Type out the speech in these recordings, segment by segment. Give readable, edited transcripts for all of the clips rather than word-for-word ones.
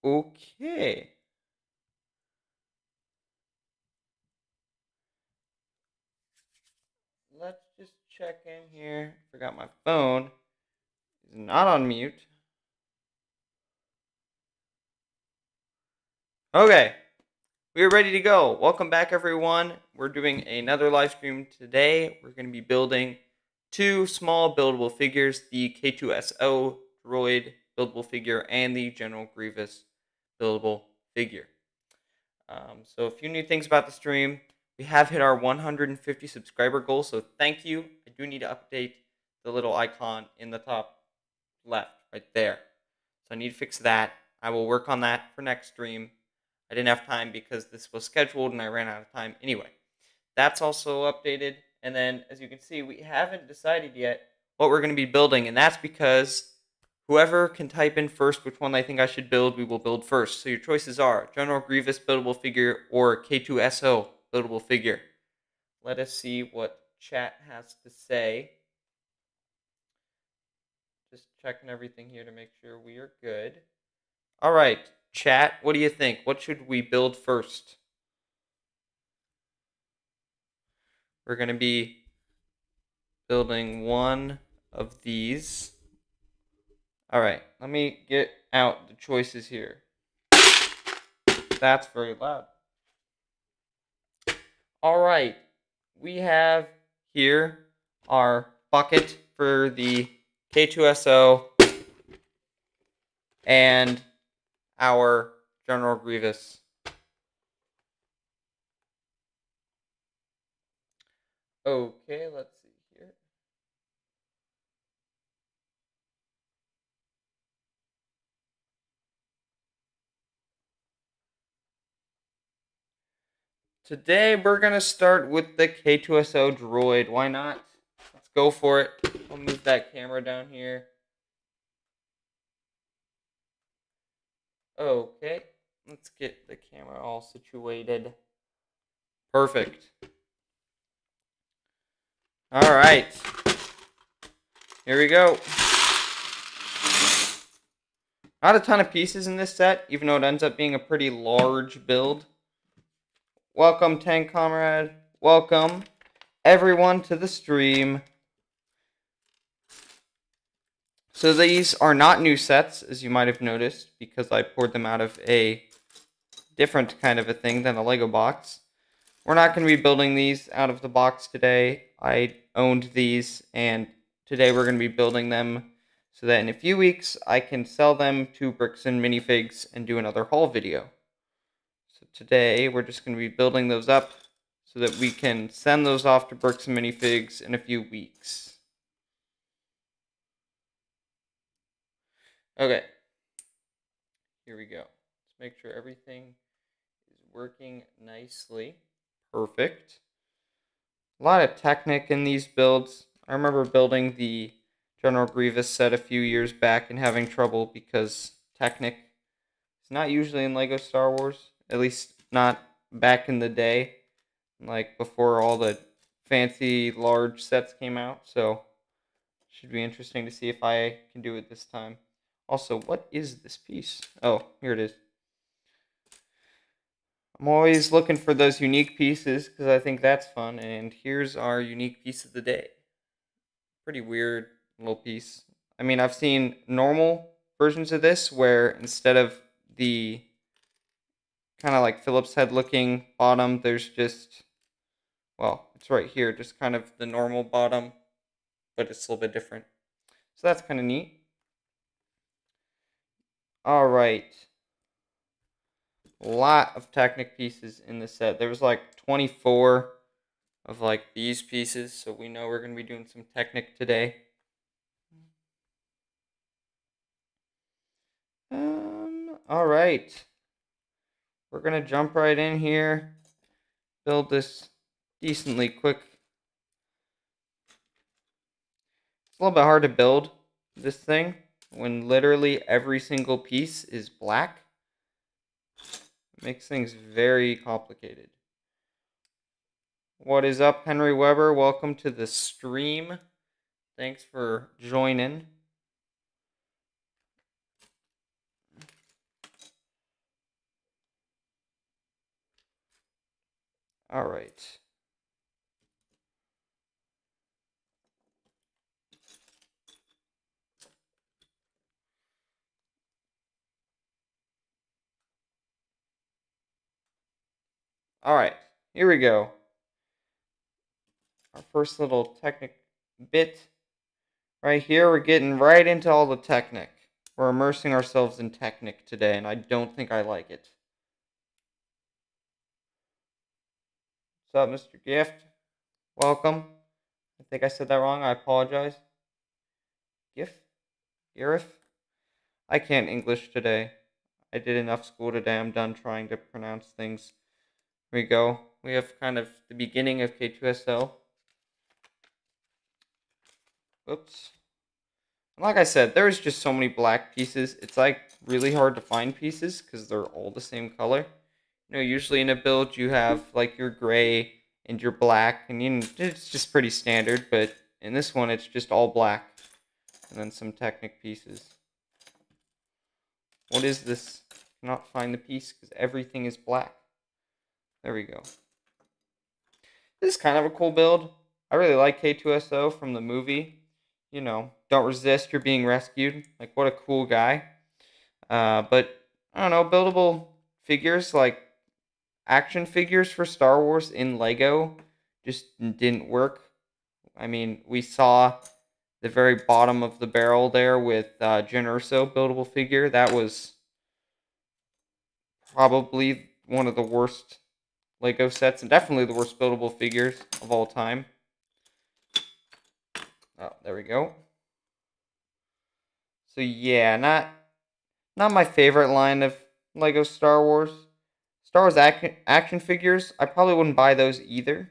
Okay. Let's just check in here. Forgot my phone is not on mute. Okay. We are ready to go. Welcome back, everyone. We're doing another live stream today. We're going to be building two small buildable figures, the K-2SO droid buildable figure and the General Grievous buildable figure. So a few new things about the stream. We have hit our 150 subscriber goal, so thank you. I do need to update the little icon in the top left right there. So I need to fix that. I will work on that for next stream. I didn't have time because this was scheduled and I ran out of time. Anyway, that's also updated. And then, as you can see, we haven't decided yet what we're going to be building. And that's because whoever can type in first which one they think I should build, we will build first. So your choices are General Grievous buildable figure or K-2SO buildable figure. Let us see what chat has to say. Just checking everything here to make sure we are good. All right, chat, what do you think? What should we build first? We're going to be building one of these. All right, let me get out the choices here. That's very loud. All right, we have here our bucket for the K-2SO and our General Grievous. Okay, let's see here. Today we're going to start with the K-2SO droid. Why not? Let's go for it. I'll move that camera down here. Okay, let's get the camera all situated. Perfect. All right. Here we go. Not a ton of pieces in this set, even though it ends up being a pretty large build. Welcome, Tank Comrade. Welcome, everyone, to the stream. So these are not new sets, as you might have noticed, because I poured them out of a different kind of a thing than a Lego box. We're not going to be building these out of the box today. I owned these, and today we're going to be building them so that in a few weeks I can sell them to Bricks and Minifigs and do another haul video. So today we're just going to be building those up so that we can send those off to Bricks and Minifigs in a few weeks. Okay, here we go. Let's make sure everything is working nicely. Perfect. A lot of Technic in these builds. I remember building the General Grievous set a few years back and having trouble because Technic is not usually in LEGO Star Wars, at least not back in the day, like before all the fancy large sets came out. So should be interesting to see if I can do it this time. Also, what is this piece? Oh, here it is. I'm always looking for those unique pieces because I think that's fun. And here's our unique piece of the day. Pretty weird little piece. I mean, I've seen normal versions of this where instead of the kind of like Phillips head looking bottom, there's just, well, it's right here, just kind of the normal bottom, but it's a little bit different. So that's kind of neat. All right. A lot of Technic pieces in this set. There was like 24 of like these pieces, so we know we're going to be doing some Technic today. All right. We're going to jump right in here, build this decently quick. It's a little bit hard to build this thing when literally every single piece is black. It makes things very complicated. What is up, Henry Weber? Welcome to the stream. Thanks for joining. All right. All right. Here we go. Our first little Technic bit. Right here, we're getting right into all the Technic. We're immersing ourselves in Technic today, and I don't think I like it. What's up, Mr. Gift? Welcome. I think I said that wrong. I apologize. Gift? Girif? I can't English today. I did enough school today. I'm done trying to pronounce things. Here we go. We have kind of the beginning of K-2SO. Oops. Like I said, there's just so many black pieces. It's like really hard to find pieces because they're all the same color. Usually in a build you have like your gray and your black, and it's just pretty standard. But in this one, it's just all black, and then some Technic pieces. What is this? I cannot find the piece because everything is black. There we go. This is kind of a cool build. I really like K-2SO from the movie. Don't resist, you're being rescued. Like, what a cool guy. But, I don't know, buildable figures, like action figures for Star Wars in Lego just didn't work. I mean, we saw the very bottom of the barrel there with K-2SO buildable figure. That was probably one of the worst Lego sets, and definitely the worst buildable figures of all time. Oh, there we go. So yeah, not my favorite line of Lego Star Wars. Star Wars action figures, I probably wouldn't buy those either.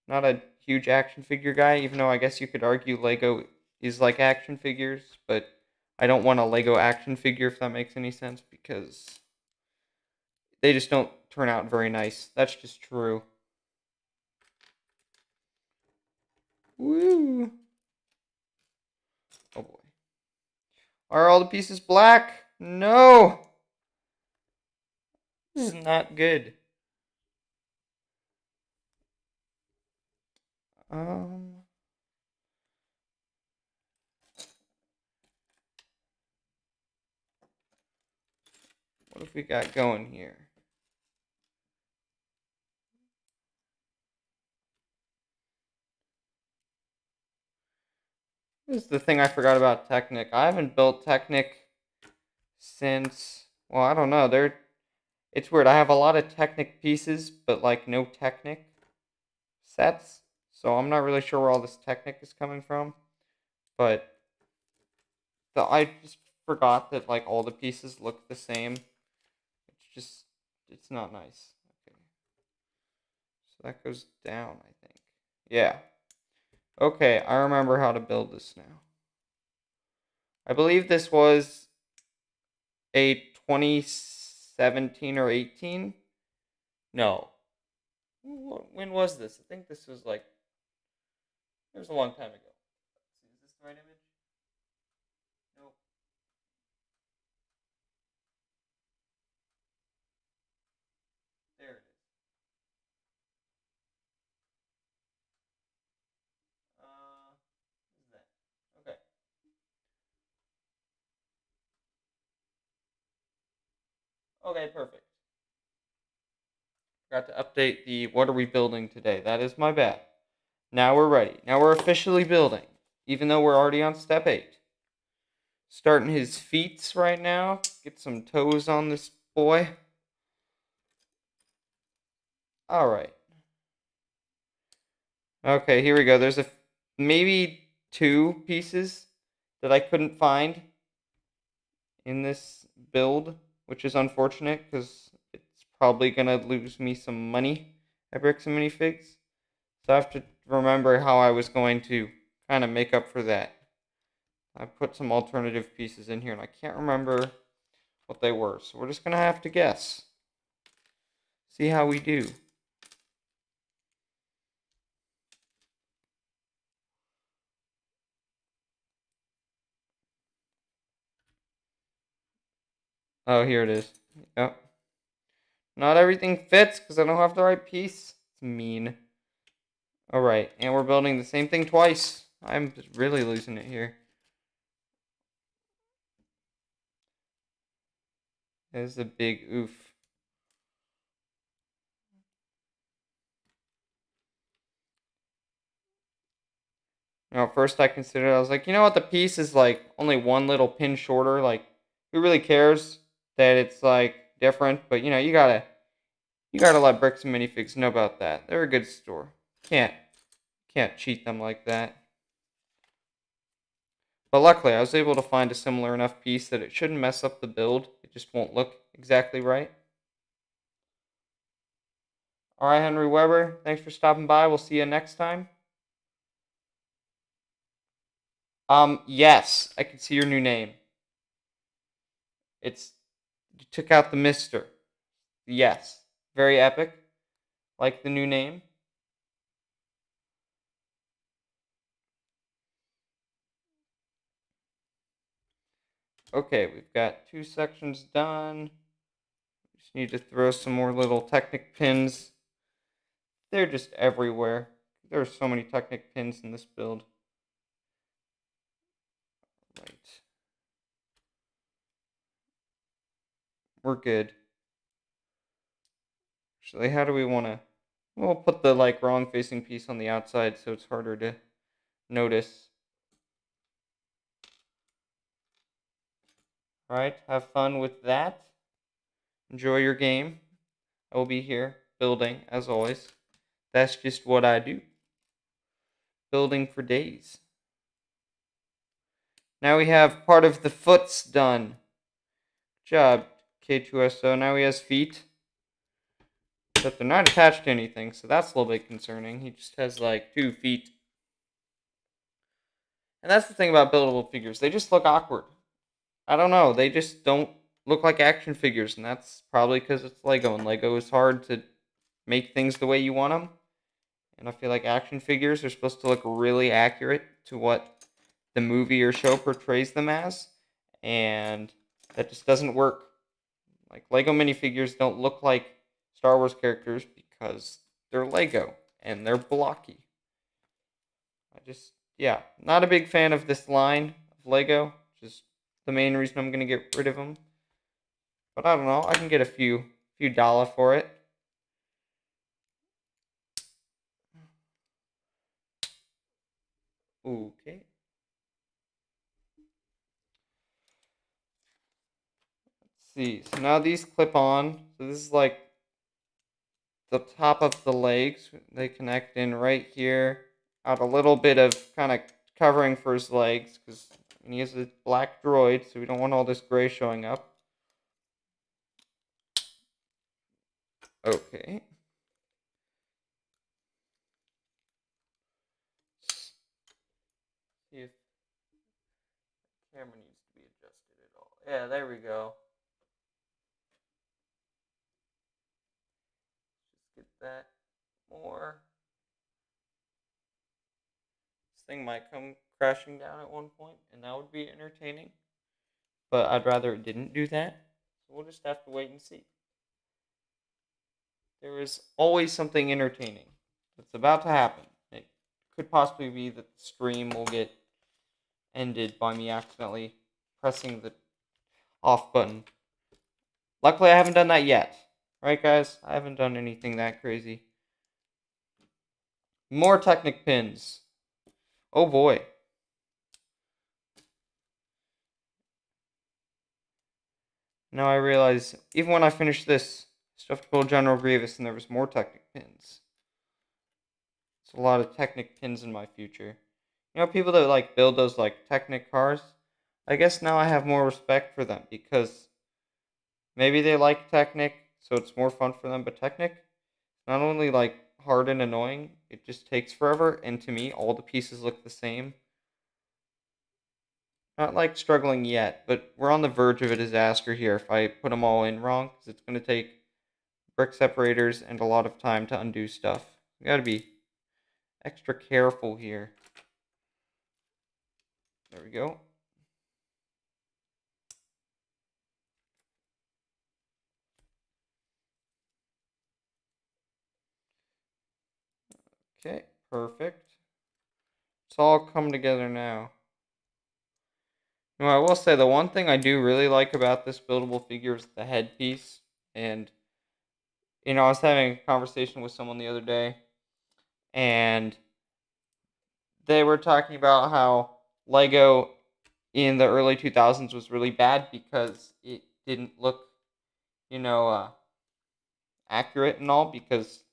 Not a huge action figure guy, even though I guess you could argue Lego is like action figures, but I don't want a Lego action figure, if that makes any sense, because they just don't turn out very nice. That's just true. Woo! Oh boy. Are all the pieces black? No! This is not good. Um... What have we got going here? This is the thing I forgot about Technic. I haven't built Technic since, well, I don't know. It's weird. I have a lot of Technic pieces, but like no Technic sets. So I'm not really sure where all this Technic is coming from. But I just forgot that like all the pieces look the same. It's not nice. Okay. So that goes down, I think. Yeah. Okay, I remember how to build this now. I believe this was a 2017 or 18. No. When was this? I think this was like, it was a long time ago. Is this the right image? Nope. There it is. What is that? Okay. Okay, perfect. Forgot to update the what are we building today. That is my bad. Now we're ready. Now we're officially building, even though we're already on step 8. Starting his feet right now. Get some toes on this boy. Alright. Okay, here we go. There's maybe 2 pieces that I couldn't find in this build, which is unfortunate because it's probably going to lose me some money at Bricks and Minifigs. So I have to remember how I was going to kind of make up for that. I put some alternative pieces in here, and I can't remember what they were. So we're just going to have to guess. See how we do. Oh, here it is. Yep. Not everything fits because I don't have the right piece. It's mean. Alright, and we're building the same thing twice. I'm just really losing it here. That is a big oof. At first I considered, I was like, you know what, the piece is like only one little pin shorter. Like, who really cares that it's like different? But you gotta let Bricks and Minifigs know about that. They're a good store. Can't cheat them like that. But luckily, I was able to find a similar enough piece that it shouldn't mess up the build. It just won't look exactly right. All right, Henry Weber, thanks for stopping by. We'll see you next time. Yes, I can see your new name. You took out the Mister. Yes, very epic. Like the new name. Okay, we've got 2 sections done. Just need to throw some more little Technic pins. They're just everywhere. There are so many Technic pins in this build. Right. We're good. Actually, how do we want to... We'll put the wrong facing piece on the outside so it's harder to notice. Alright, have fun with that. Enjoy your game. I will be here building, as always. That's just what I do. Building for days. Now we have part of the foots done. Good job, K-2SO. Now he has feet. But they're not attached to anything, so that's a little bit concerning. He just has 2 feet. And that's the thing about buildable figures. They just look awkward. I don't know. They just don't look like action figures, and that's probably because it's Lego, and Lego is hard to make things the way you want them. And I feel like action figures are supposed to look really accurate to what the movie or show portrays them as, and that just doesn't work. Like, Lego minifigures don't look like Star Wars characters because they're Lego and they're blocky. Yeah, not a big fan of this line of Lego, which is the main reason I'm going to get rid of them. But I don't know, I can get a few dollar for it. Okay. Let's see, so now these clip on. So this is like the top of the legs. They connect in right here. Add a little bit of kind of covering for his legs because he is a black droid, so we don't want all this gray showing up. Okay. See if the camera needs to be adjusted at all. Yeah, there we go. Just get that more. This thing might come crashing down at one point, and that would be entertaining. But I'd rather it didn't do that. So we'll just have to wait and see. There is always something entertaining that's about to happen. It could possibly be that the stream will get ended by me accidentally pressing the off button. Luckily, I haven't done that yet. Right, guys? I haven't done anything that crazy. More Technic pins. Oh boy. Now I realize, even when I finished this, I still have to build General Grievous, and there was more Technic pins. It's a lot of Technic pins in my future. You know, people that build those Technic cars, I guess now I have more respect for them because maybe they like Technic, so it's more fun for them, but Technic, not only hard and annoying, it just takes forever, and to me, all the pieces look the same. Not struggling yet, but we're on the verge of a disaster here if I put them all in wrong, because it's going to take brick separators and a lot of time to undo stuff. We gotta be extra careful here. There we go. Okay, perfect. It's all come together now. Now, I will say the one thing I do really like about this buildable figure is the headpiece. And, I was having a conversation with someone the other day, and they were talking about how Lego in the early 2000s was really bad because it didn't look, you know, uh, accurate and all, because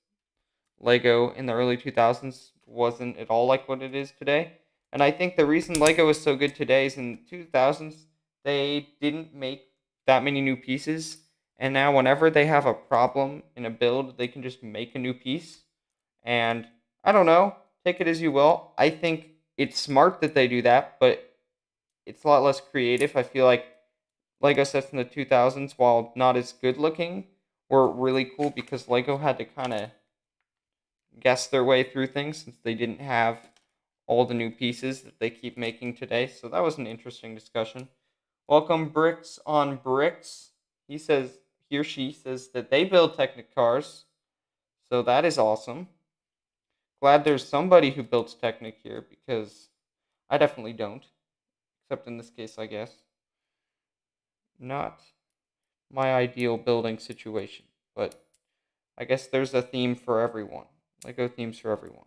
Lego in the early 2000s wasn't at all like what it is today. And I think the reason Lego is so good today is in the 2000s, they didn't make that many new pieces. And now, whenever they have a problem in a build, they can just make a new piece. And I don't know, take it as you will. I think it's smart that they do that, but it's a lot less creative. I feel like Lego sets in the 2000s, while not as good looking, were really cool because Lego had to kind of guess their way through things since they didn't have all the new pieces that they keep making today. So that was an interesting discussion. Welcome, Bricks on Bricks. He or she says that they build Technic cars. So that is awesome. Glad there's somebody who builds Technic here, because I definitely don't. Except in this case, I guess. Not my ideal building situation, but I guess there's a theme for everyone. Lego themes for everyone.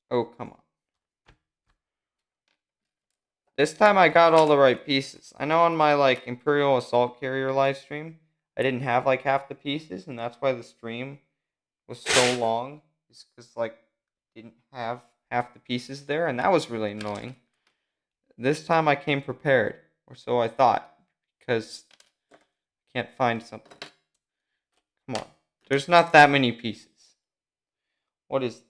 Oh, come on. This time I got all the right pieces. I know on my Imperial Assault Carrier live stream, I didn't have half the pieces, and that's why the stream was so long. It's because didn't have half the pieces there, and that was really annoying. This time I came prepared, or so I thought, because I can't find something. Come on. There's not that many pieces. What is this?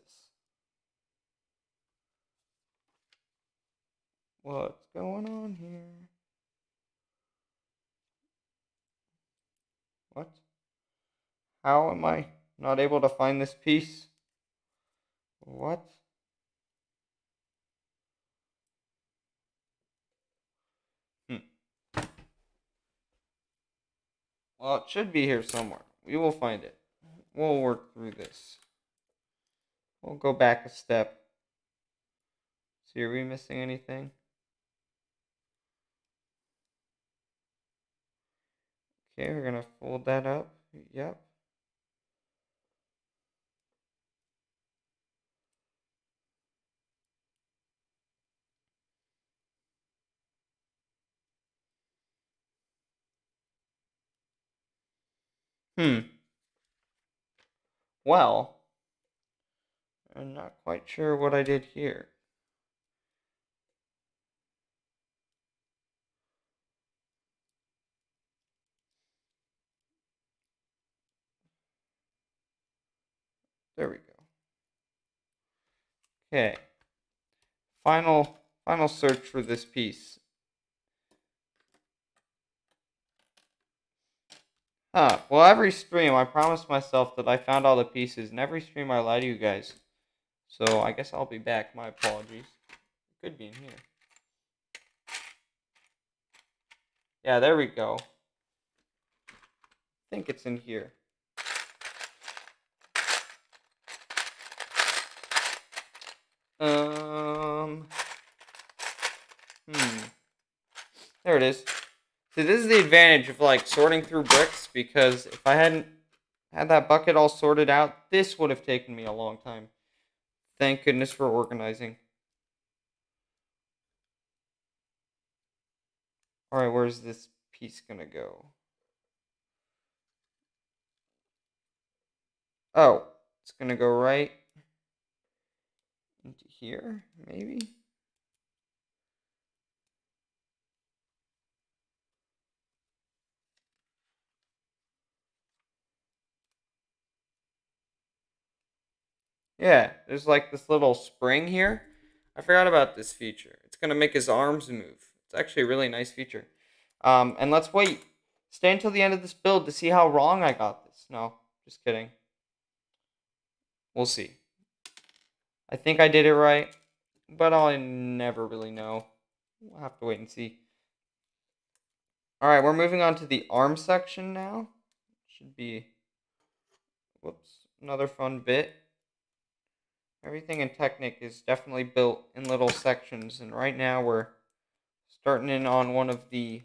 What's going on here? What? How am I not able to find this piece? What? Well, it should be here somewhere. We will find it. We'll work through this. We'll go back a step. See, are we missing anything? Okay, we're gonna fold that up. Yep. Well, I'm not quite sure what I did here. There we go. Okay. Final search for this piece. Well, every stream I promised myself that I found all the pieces, and every stream I lie to you guys. So I guess I'll be back. My apologies. It could be in here. Yeah, there we go. I think it's in here. There it is. See, this is the advantage of sorting through bricks, because if I hadn't had that bucket all sorted out, this would have taken me a long time. Thank goodness for organizing. Alright, where's this piece gonna go? Oh, it's gonna go right into here, maybe? Yeah, there's this little spring here. I forgot about this feature. It's gonna make his arms move. It's actually a really nice feature. And let's wait. Stay until the end of this build to see how wrong I got this. No, just kidding. We'll see. I think I did it right, but I'll never really know. We'll have to wait and see. Alright, we're moving on to the arm section now. Should be, another fun bit. Everything in Technic is definitely built in little sections, and right now we're starting in on one of the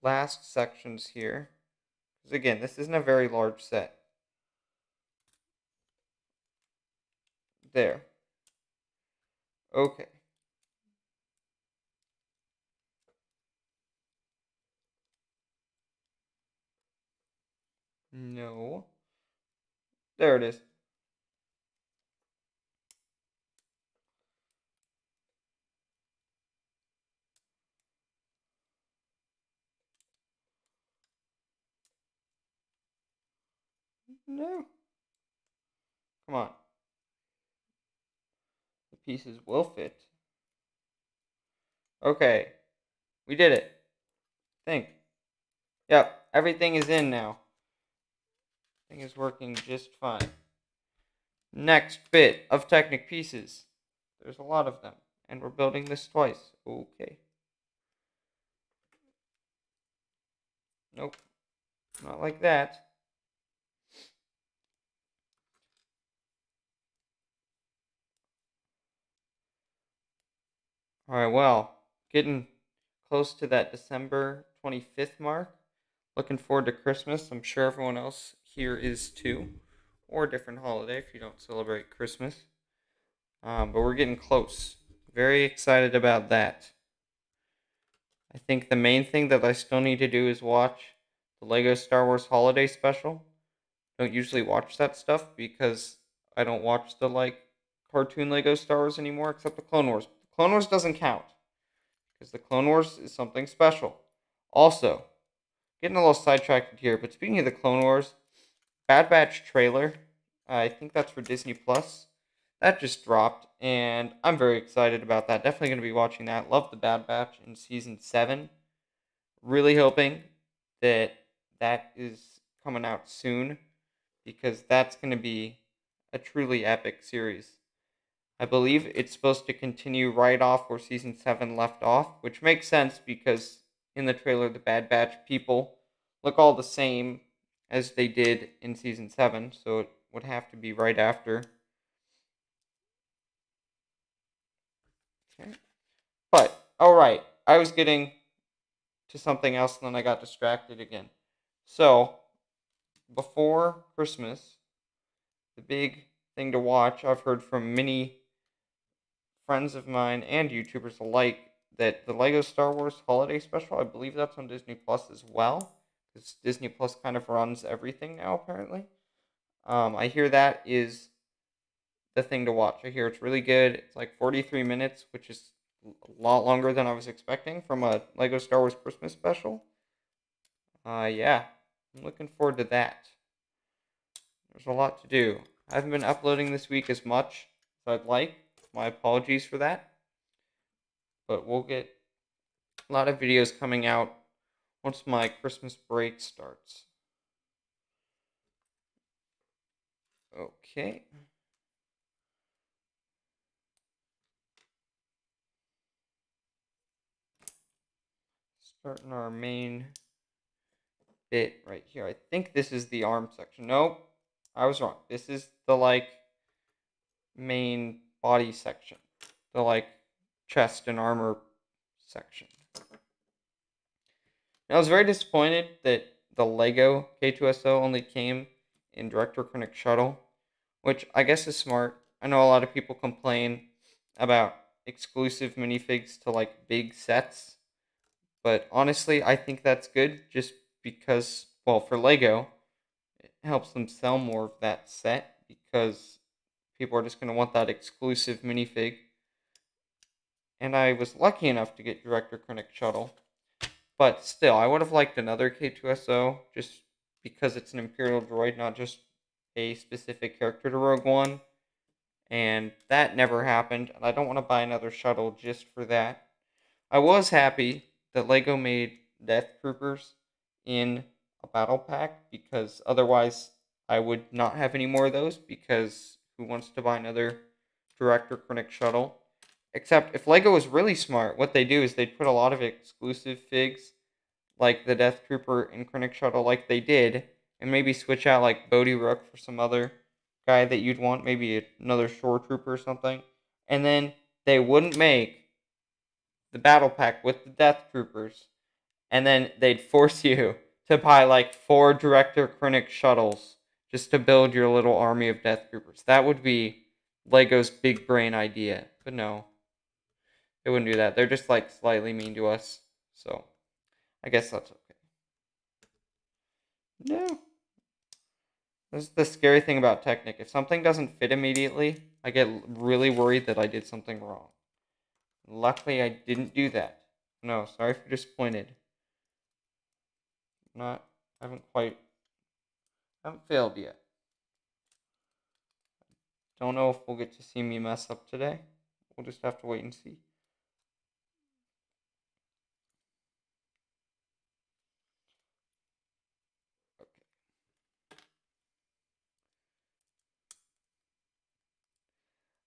last sections here. Because again, this isn't a very large set. There. Okay. No. There it is. No. Come on. The pieces will fit. Okay. We did it. Think. Yep. Everything is in now. Thing is working just fine. Next bit of Technic pieces. There's a lot of them. And we're building this twice. Okay. Nope. Not like that. Alright, well, getting close to that December 25th mark. Looking forward to Christmas. I'm sure everyone else here is too. Or a different holiday if you don't celebrate Christmas. But we're getting close. Very excited about that. I think the main thing that I still need to do is watch the Lego Star Wars Holiday Special. Don't usually watch that stuff because I don't watch the cartoon Lego Star Wars anymore, except the Clone Wars. The Clone Wars doesn't count because the Clone Wars is something special. Also, getting a little sidetracked here, but speaking of the Clone Wars, Bad Batch trailer, I think that's for Disney Plus. That just dropped, and I'm very excited about that. Definitely going to be watching that. Love the Bad Batch in season 7. Really hoping that that is coming out soon because that's going to be a truly epic series. I believe it's supposed to continue right off where season 7 left off, which makes sense because in the trailer, the Bad Batch people look all the same as they did in season 7, so it would have to be right after. Okay. But, alright, I was getting to something else and then I got distracted again. So, before Christmas, the big thing to watch, I've heard from many friends of mine and YouTubers alike that the Lego Star Wars Holiday Special, I believe that's on Disney Plus as well, because Disney Plus kind of runs everything now, apparently. I hear that is the thing to watch. I hear it's really good. It's like 43 minutes, which is a lot longer than I was expecting from a Lego Star Wars Christmas special. Yeah, I'm looking forward to that. There's a lot to do. I haven't been uploading this week as much as I'd like. My apologies for that. But we'll get a lot of videos coming out once my Christmas break starts. Okay. Starting our main bit right here. I think this is the arm section. Nope, I was wrong. This is the main body section. The chest and armor section. Now, I was very disappointed that the Lego K-2SO only came in Director Clinic Shuttle, which I guess is smart. I know a lot of people complain about exclusive minifigs to big sets, but honestly, I think that's good just because, well, for Lego, it helps them sell more of that set because people are just going to want that exclusive minifig. And I was lucky enough to get Director Clinic Shuttle. But still, I would have liked another K-2SO just because it's an Imperial droid, not just a specific character to Rogue One. And that never happened, and I don't want to buy another shuttle just for that. I was happy that LEGO made Death Troopers in a battle pack because otherwise I would not have any more of those because who wants to buy another Director Clinic shuttle? Except if LEGO was really smart, what they do is they put a lot of exclusive figs like the Death Trooper and Krennic Shuttle like they did, and maybe switch out like Bodhi Rook for some other guy that you'd want, maybe another Shore Trooper or something, and then they wouldn't make the battle pack with the Death Troopers, and then they'd force you to buy like 4 Director Krennic shuttles just to build your little army of Death Troopers. That would be Lego's big brain idea, but no, they wouldn't do that. They're just like slightly mean to us, so I guess that's okay. No. This is the scary thing about Technic. If something doesn't fit immediately, I get really worried that I did something wrong. Luckily, I didn't do that. No, sorry if you're disappointed. I haven't failed yet. Don't know if we'll get to see me mess up today. We'll just have to wait and see.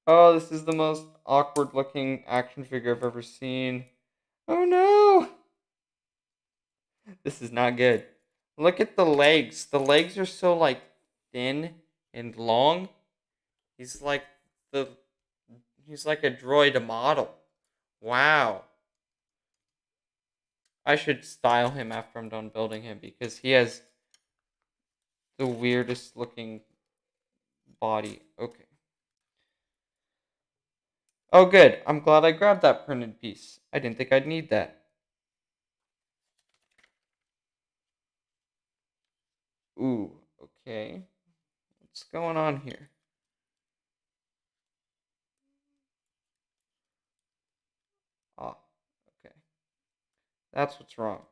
Oh, this is the most awkward looking action figure I've ever seen. Oh no! This is not good. Look at the legs. The legs are so like thin and long. He's like the he's like a droid model. Wow. I should style him after I'm done building him because he has the weirdest looking body. Okay. Oh, good. I'm glad I grabbed that printed piece. I didn't think I'd need that. Ooh, okay. What's going on here? Ah, okay. That's what's wrong.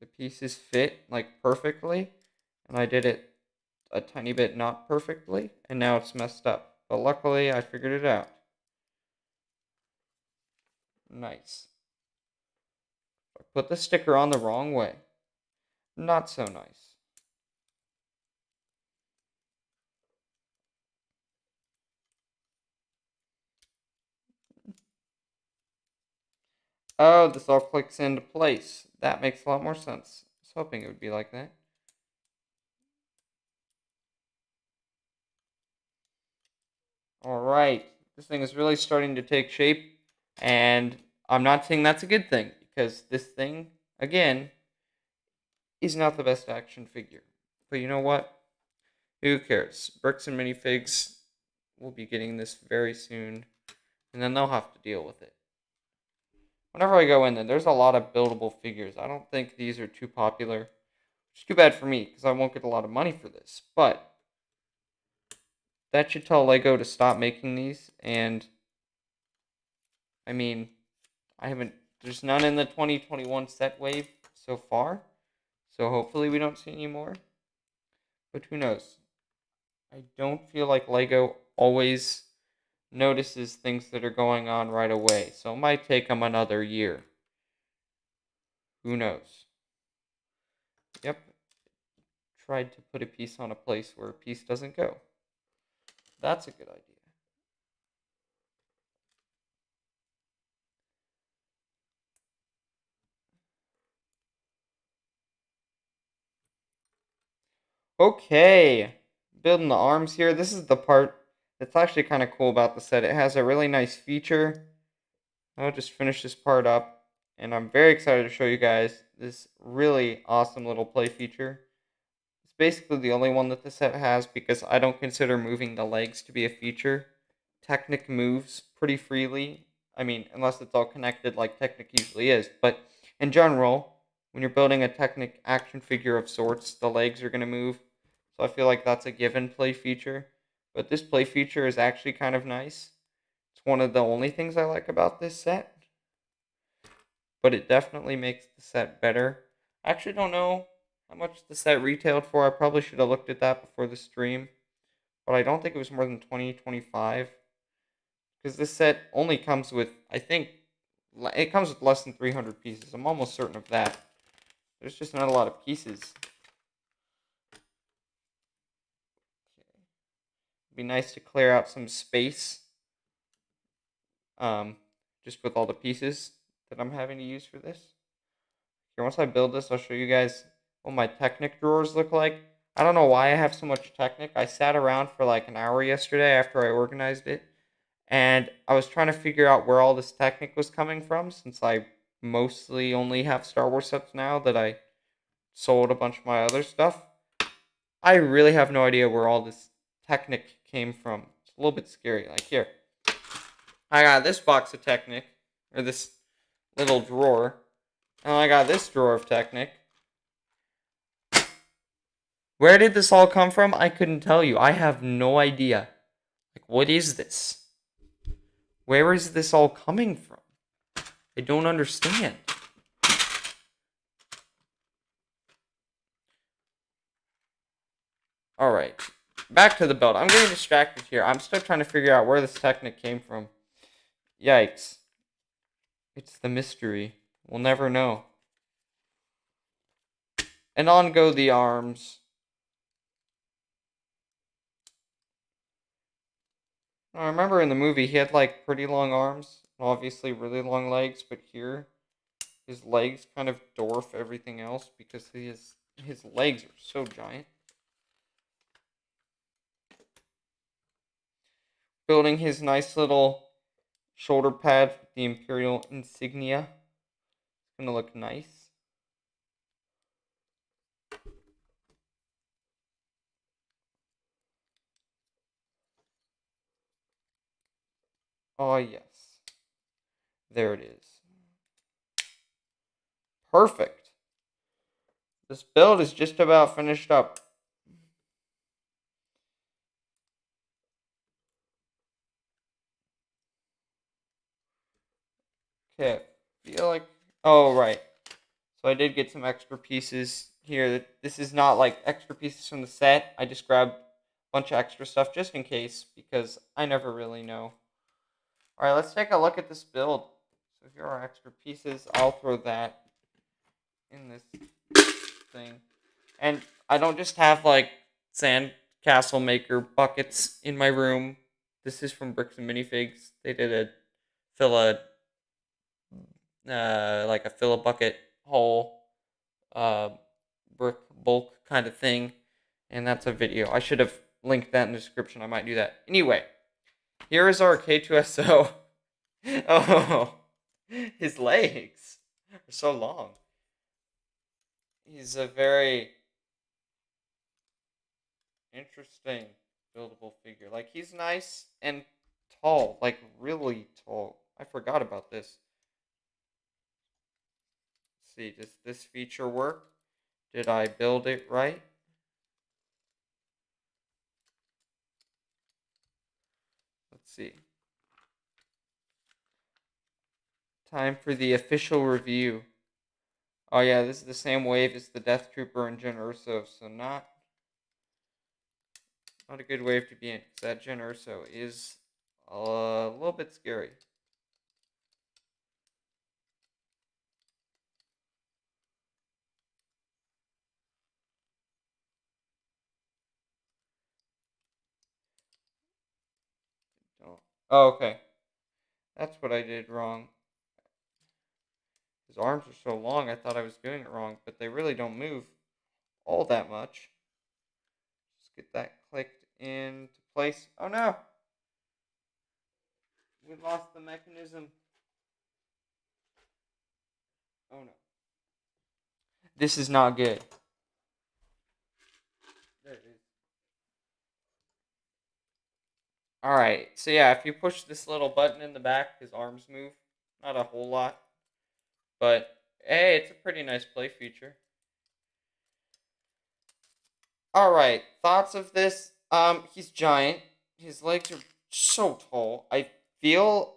The pieces fit, like, perfectly, and I did it a tiny bit not perfectly, and now it's messed up. But luckily, I figured it out. Nice. I put the sticker on the wrong way. Not so nice. Oh, this all clicks into place. That makes a lot more sense. I was hoping it would be like that. Alright, this thing is really starting to take shape, and I'm not saying that's a good thing, because this thing, again, is not the best action figure. But you know what? Who cares? Bricks and Minifigs will be getting this very soon, and then they'll have to deal with it. Whenever I go in there, there's a lot of buildable figures. I don't think these are too popular, which is too bad for me, because I won't get a lot of money for this. But that should tell Lego to stop making these, and I mean, there's none in the 2021 set wave so far, so hopefully we don't see any more, but who knows. I don't feel like Lego always notices things that are going on right away, so it might take them another year. Who knows? Yep, tried to put a piece on a place where a piece doesn't go. That's a good idea. Okay, building the arms here. This is the part that's actually kind of cool about the set. It has a really nice feature. I'll just finish this part up, and I'm very excited to show you guys this really awesome little play feature. It's basically the only one that the set has because I don't consider moving the legs to be a feature. Technic moves pretty freely. I mean, unless it's all connected like Technic usually is. But in general, when you're building a Technic action figure of sorts, the legs are going to move. So I feel like that's a given play feature. But this play feature is actually kind of nice. It's one of the only things I like about this set. But it definitely makes the set better. I actually don't know how much the set retailed for. I probably should have looked at that before the stream. But I don't think it was more than 20-25. Because this set only comes with, I think, it comes with less than 300 pieces. I'm almost certain of that. There's just not a lot of pieces. Okay. It'd be nice to clear out some space. Just with all the pieces that I'm having to use for this. Here, once I build this, I'll show you guys what my Technic drawers look like. I don't know why I have so much Technic. I sat around for like an hour yesterday after I organized it, and I was trying to figure out where all this Technic was coming from, since I mostly only have Star Wars sets now that I sold a bunch of my other stuff. I really have no idea where all this Technic came from. It's a little bit scary. Like here, I got this box of Technic, or this little drawer, and I got this drawer of Technic. Where did this all come from? I couldn't tell you. I have no idea. Like, what is this? Where is this all coming from? I don't understand. Alright. Back to the build. I'm getting distracted here. I'm still trying to figure out where this Technic came from. Yikes. It's the mystery. We'll never know. And on go the arms. I remember in the movie he had like pretty long arms, obviously really long legs, but here his legs kind of dwarf everything else because his legs are so giant. Building his nice little shoulder pad with the Imperial insignia. It's gonna look nice. Oh yes. There it is. Perfect. This build is just about finished up. Okay, I feel like... Oh, right. So I did get some extra pieces here. This is not like extra pieces from the set. I just grabbed a bunch of extra stuff just in case, because I never really know. Alright, let's take a look at this build. So here are extra pieces. I'll throw that in this thing. And I don't just have like sand castle maker buckets in my room. This is from Bricks and Minifigs. They did a fill a bucket hole brick bulk kind of thing, and that's a video. I should have linked that in the description. I might do that. Anyway, here is our K-2SO. Oh, his legs are so long. He's a very interesting buildable figure. Like, he's nice and tall, like really tall. I forgot about this. Let's see, does this feature work? Did I build it right? Let's see. Time for the official review. Oh yeah, this is the same wave as the Death Trooper and K-2SO, so not a good wave to be in, because that K-2SO is a little bit scary. Oh, okay. That's what I did wrong. His arms are so long, I thought I was doing it wrong, but they really don't move all that much. Just get that clicked into place. Oh no! We lost the mechanism. Oh no. This is not good. There it is. Alright, so yeah, if you push this little button in the back, his arms move. Not a whole lot. But, hey, it's a pretty nice play feature. Alright, thoughts of this? He's giant. His legs are so tall. I feel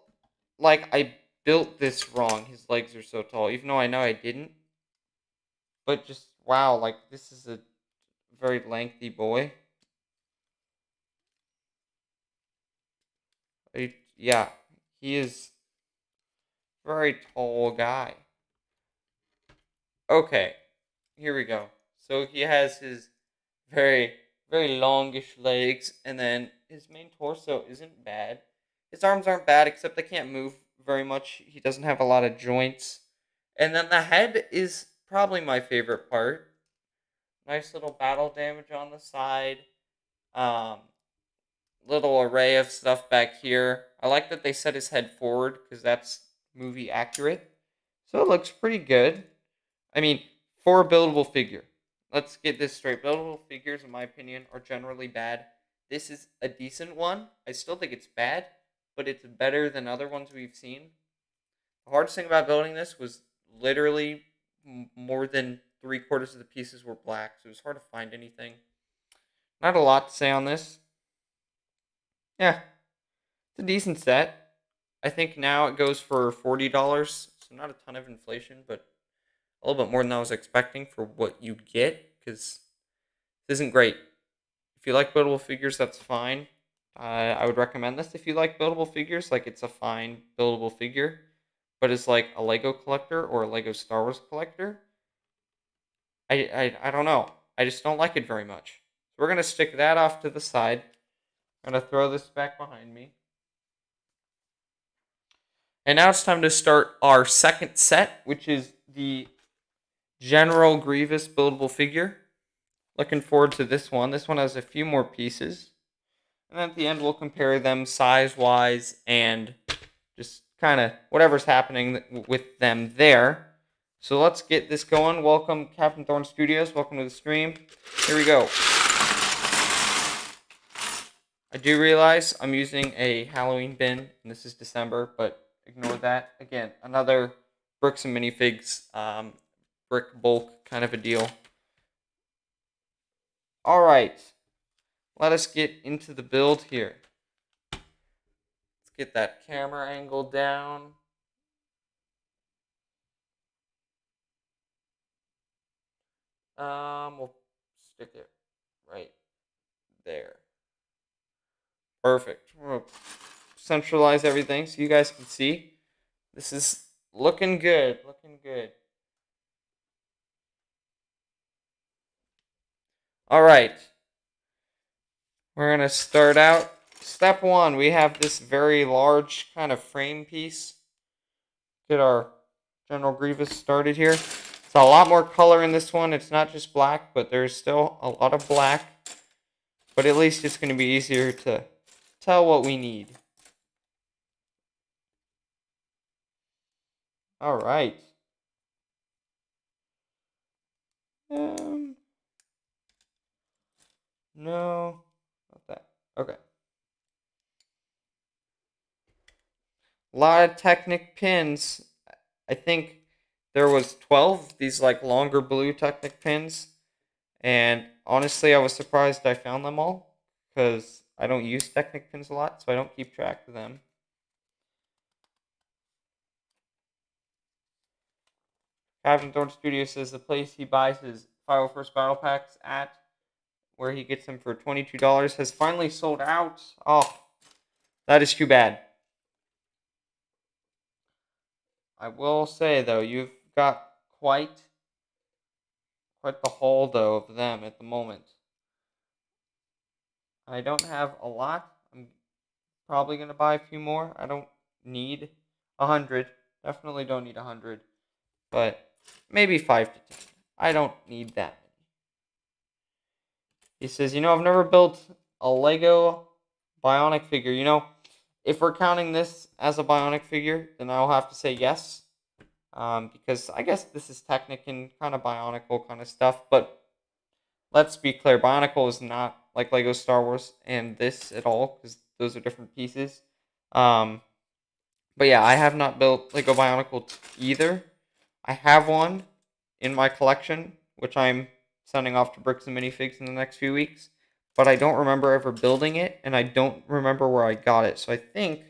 like I built this wrong. His legs are so tall, even though I know I didn't. But just, wow, like, this is a very lengthy boy. Yeah, he is a very tall guy. Okay, here we go. So he has his very, very longish legs, and then his main torso isn't bad. His arms aren't bad, except they can't move very much. He doesn't have a lot of joints. And then the head is probably my favorite part. Nice little battle damage on the side. Um, Little array of stuff back here. I like that they set his head forward because that's movie accurate. So it looks pretty good. I mean, for a buildable figure. Let's get this straight. Buildable figures, in my opinion, are generally bad. This is a decent one. I still think it's bad, but it's better than other ones we've seen. The hardest thing about building this was literally more than 3/4 of the pieces were black, so it was hard to find anything. Not a lot to say on this. Yeah, it's a decent set. I think now it goes for $40, so not a ton of inflation, but a little bit more than I was expecting for what you get, because this isn't great. If you like buildable figures, that's fine. I would recommend this if you like buildable figures. Like, it's a fine buildable figure, but it's like a Lego collector or a Lego Star Wars collector. I don't know. I just don't like it very much. So we're gonna stick that off to the side. I'm gonna throw this back behind me. And now it's time to start our second set, which is the General Grievous buildable figure. Looking forward to this one. This one has a few more pieces. And at the end, we'll compare them size-wise and just kind of whatever's happening with them there. So let's get this going. Welcome, Captain Thorn Studios. Welcome to the stream. Here we go. I do realize I'm using a Halloween bin, and this is December, but ignore that. Again, another Bricks and Minifigs brick bulk kind of a deal. All right, let us get into the build here. Let's get that camera angle down. We'll stick it right there. Perfect. We'll centralize everything so you guys can see. This is looking good. Looking good. All right. We're going to start out. Step one, we have this very large kind of frame piece. Get our General Grievous started here. It's a lot more color in this one. It's not just black, but there's still a lot of black. But at least it's going to be easier to tell what we need. All right. No, not that. Okay. A lot of Technic pins. I think there was 12, these like longer blue Technic pins. And honestly, I was surprised I found them all, because I don't use Technic pins a lot, so I don't keep track of them. Captain Thorn Studio says the place he buys his 501st Battle Packs at, where he gets them for $22, has finally sold out. Oh, that is too bad. I will say, though, you've got quite the haul, though, of them at the moment. I don't have a lot. I'm probably going to buy a few more. I don't need 100. Definitely don't need 100. But maybe 5 to 10. I don't need that many. He says, I've never built a Lego Bionic figure. If we're counting this as a Bionic figure, then I'll have to say yes. Because I guess this is Technic and kind of Bionicle kind of stuff. But let's be clear, Bionicle is not like Lego Star Wars and this at all, because those are different pieces. But yeah, I have not built Lego Bionicle either. I have one in my collection, which I'm sending off to Bricks and Minifigs in the next few weeks. But I don't remember ever building it, and I don't remember where I got it. So I think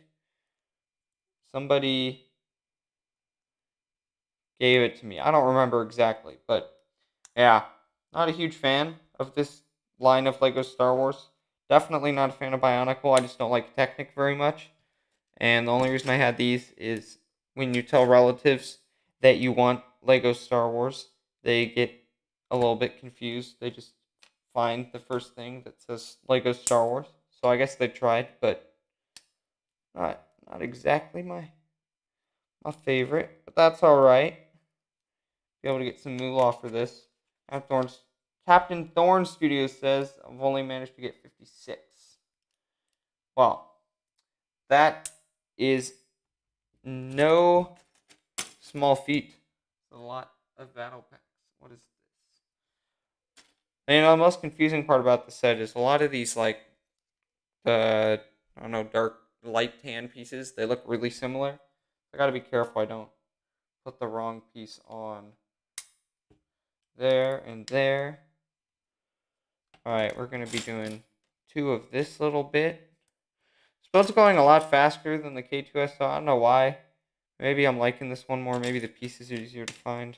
somebody gave it to me. I don't remember exactly, but yeah, not a huge fan of this line of Lego Star Wars. Definitely not a fan of Bionicle. I just don't like Technic very much. And the only reason I had these is when you tell relatives that you want Lego Star Wars, they get a little bit confused. They just find the first thing that says Lego Star Wars. So I guess they tried, but not exactly my a favorite, but that's alright. Be able to get some moolah for this. Captain Thorn Studios says I've only managed to get 56. Well, that is no small feat. It's a lot of battle packs. What is this? And the most confusing part about the set is a lot of these, like, I don't know, dark light tan pieces, they look really similar. I gotta be careful I don't put the wrong piece on there and there. Alright, we're gonna be doing 2 of this little bit. This build's going a lot faster than the K-2SO. I don't know why. Maybe I'm liking this one more. Maybe the pieces are easier to find.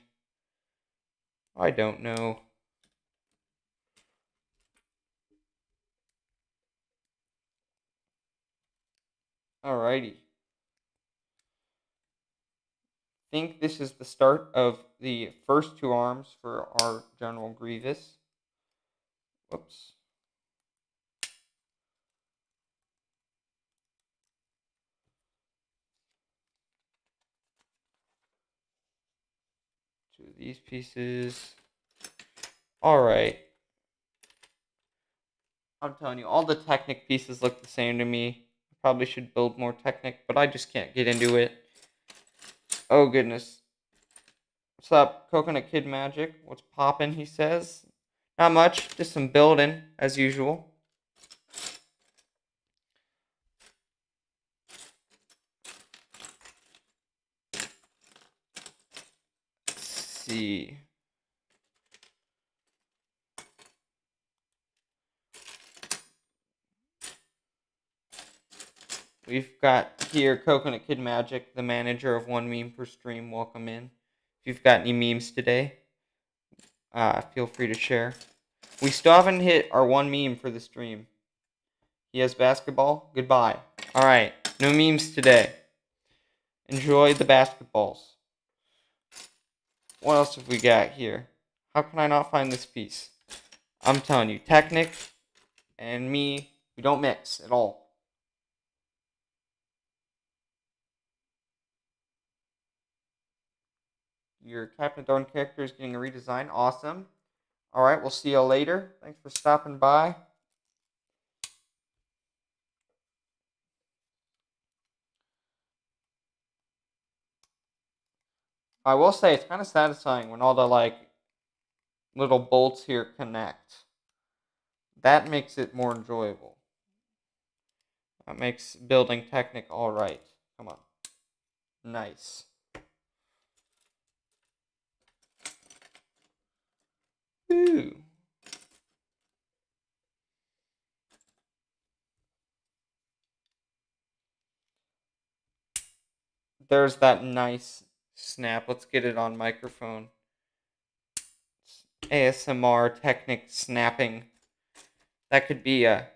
I don't know. Alrighty. I think this is the start of the first 2 arms for our General Grievous. Whoops. Two of these pieces. Alright. I'm telling you, all the Technic pieces look the same to me. I probably should build more Technic, but I just can't get into it. Oh, goodness. What's up, Coconut Kid Magic? What's poppin', he says. Not much, just some building, as usual. Let's see. We've got here Coconut Kid Magic, the manager of one meme per stream. Welcome in. If you've got any memes today, feel free to share. We still haven't hit our one meme for the stream. He has basketball. Goodbye. Alright, no memes today. Enjoy the basketballs. What else have we got here? How can I not find this piece? I'm telling you, Technic and me, we don't mix at all. Your Captain Thorn character is getting a redesign. Awesome. Alright, we'll see you later. Thanks for stopping by. I will say it's kind of satisfying when all the, like, little bolts here connect. That makes it more enjoyable. That makes building Technic alright. Come on. Nice. Ooh. There's that nice snap. Let's get it on microphone. ASMR Technic snapping. That could be a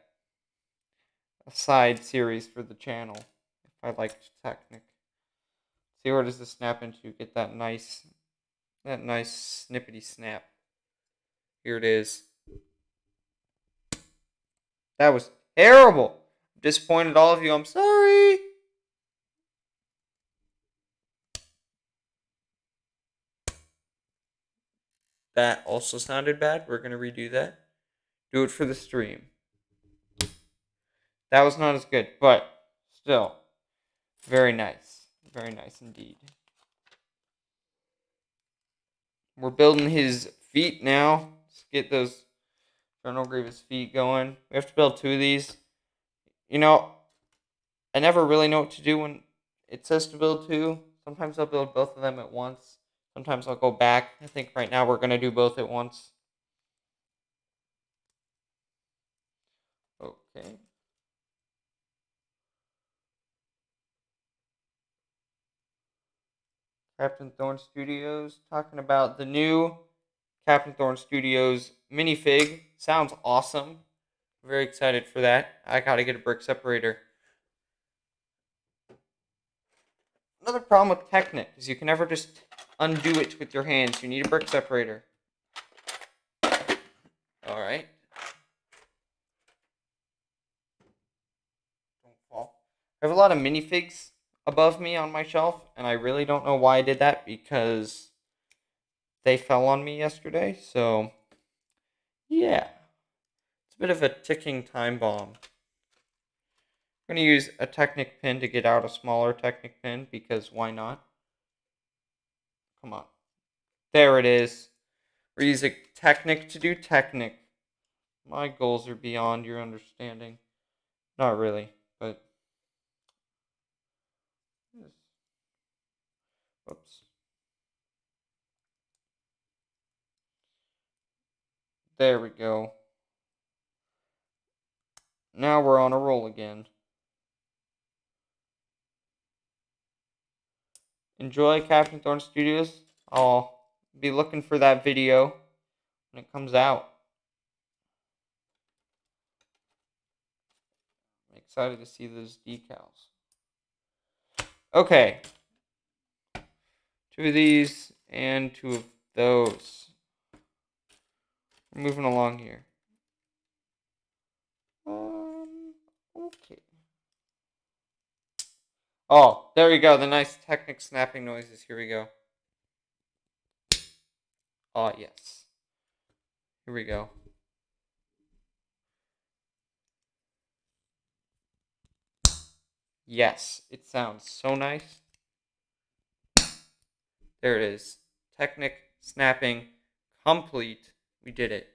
side series for the channel if I liked Technic. See, where does this snap into? Get that nice snippety snap. Here it is. That was terrible. Disappointed all of you. I'm sorry. That also sounded bad. We're going to redo that. Do it for the stream. That was not as good, but still, very nice. Very nice indeed. We're building his feet now. Let's get those General Grievous feet going. We have to build 2 of these. You know, I never really know what to do when it says to build 2. Sometimes I'll build both of them at once. Sometimes I'll go back. I think right now we're going to do both at once. Okay. Captain Thorn Studios talking about the new Captain Thorn Studios minifig. Sounds awesome. Very excited for that. I gotta get a brick separator. Another problem with Technic is you can never just undo it with your hands. You need a brick separator. Alright. Don't fall. I have a lot of minifigs above me on my shelf, and I really don't know why I did that because they fell on me yesterday. So, yeah, it's a bit of a ticking time bomb. I'm going to use a Technic pin to get out a smaller Technic pin because why not? Come on. There it is. We're using Technic to do Technic. My goals are beyond your understanding. Not really, but... Whoops. There we go. Now we're on a roll again. Enjoy Captain Thorn Studios. I'll be looking for that video when it comes out. I'm excited to see those decals. Okay. 2 of these and 2 of those. We're moving along here. Okay. Oh, there we go. The nice Technic snapping noises. Here we go. Oh, yes. Here we go. Yes, it sounds so nice. There it is. Technic snapping complete. We did it.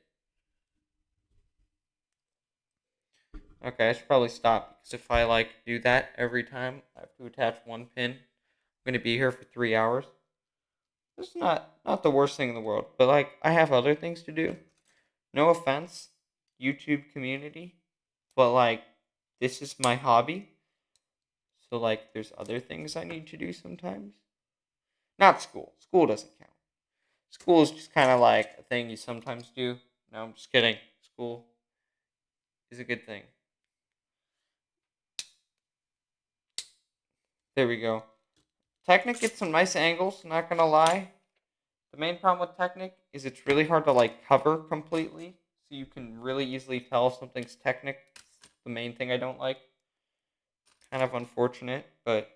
Okay, I should probably stop because if I do that every time, I have to attach one pin. I'm gonna be here for 3 hours. This is not the worst thing in the world, but I have other things to do. No offense, YouTube community, but this is my hobby. So there's other things I need to do sometimes. Not school. School doesn't count. School is just kind of like a thing you sometimes do. No, I'm just kidding. School is a good thing. There we go. Technic gets some nice angles, not gonna lie. The main problem with Technic is it's really hard to cover completely, so you can really easily tell if something's Technic. It's the main thing I don't like. Kind of unfortunate, but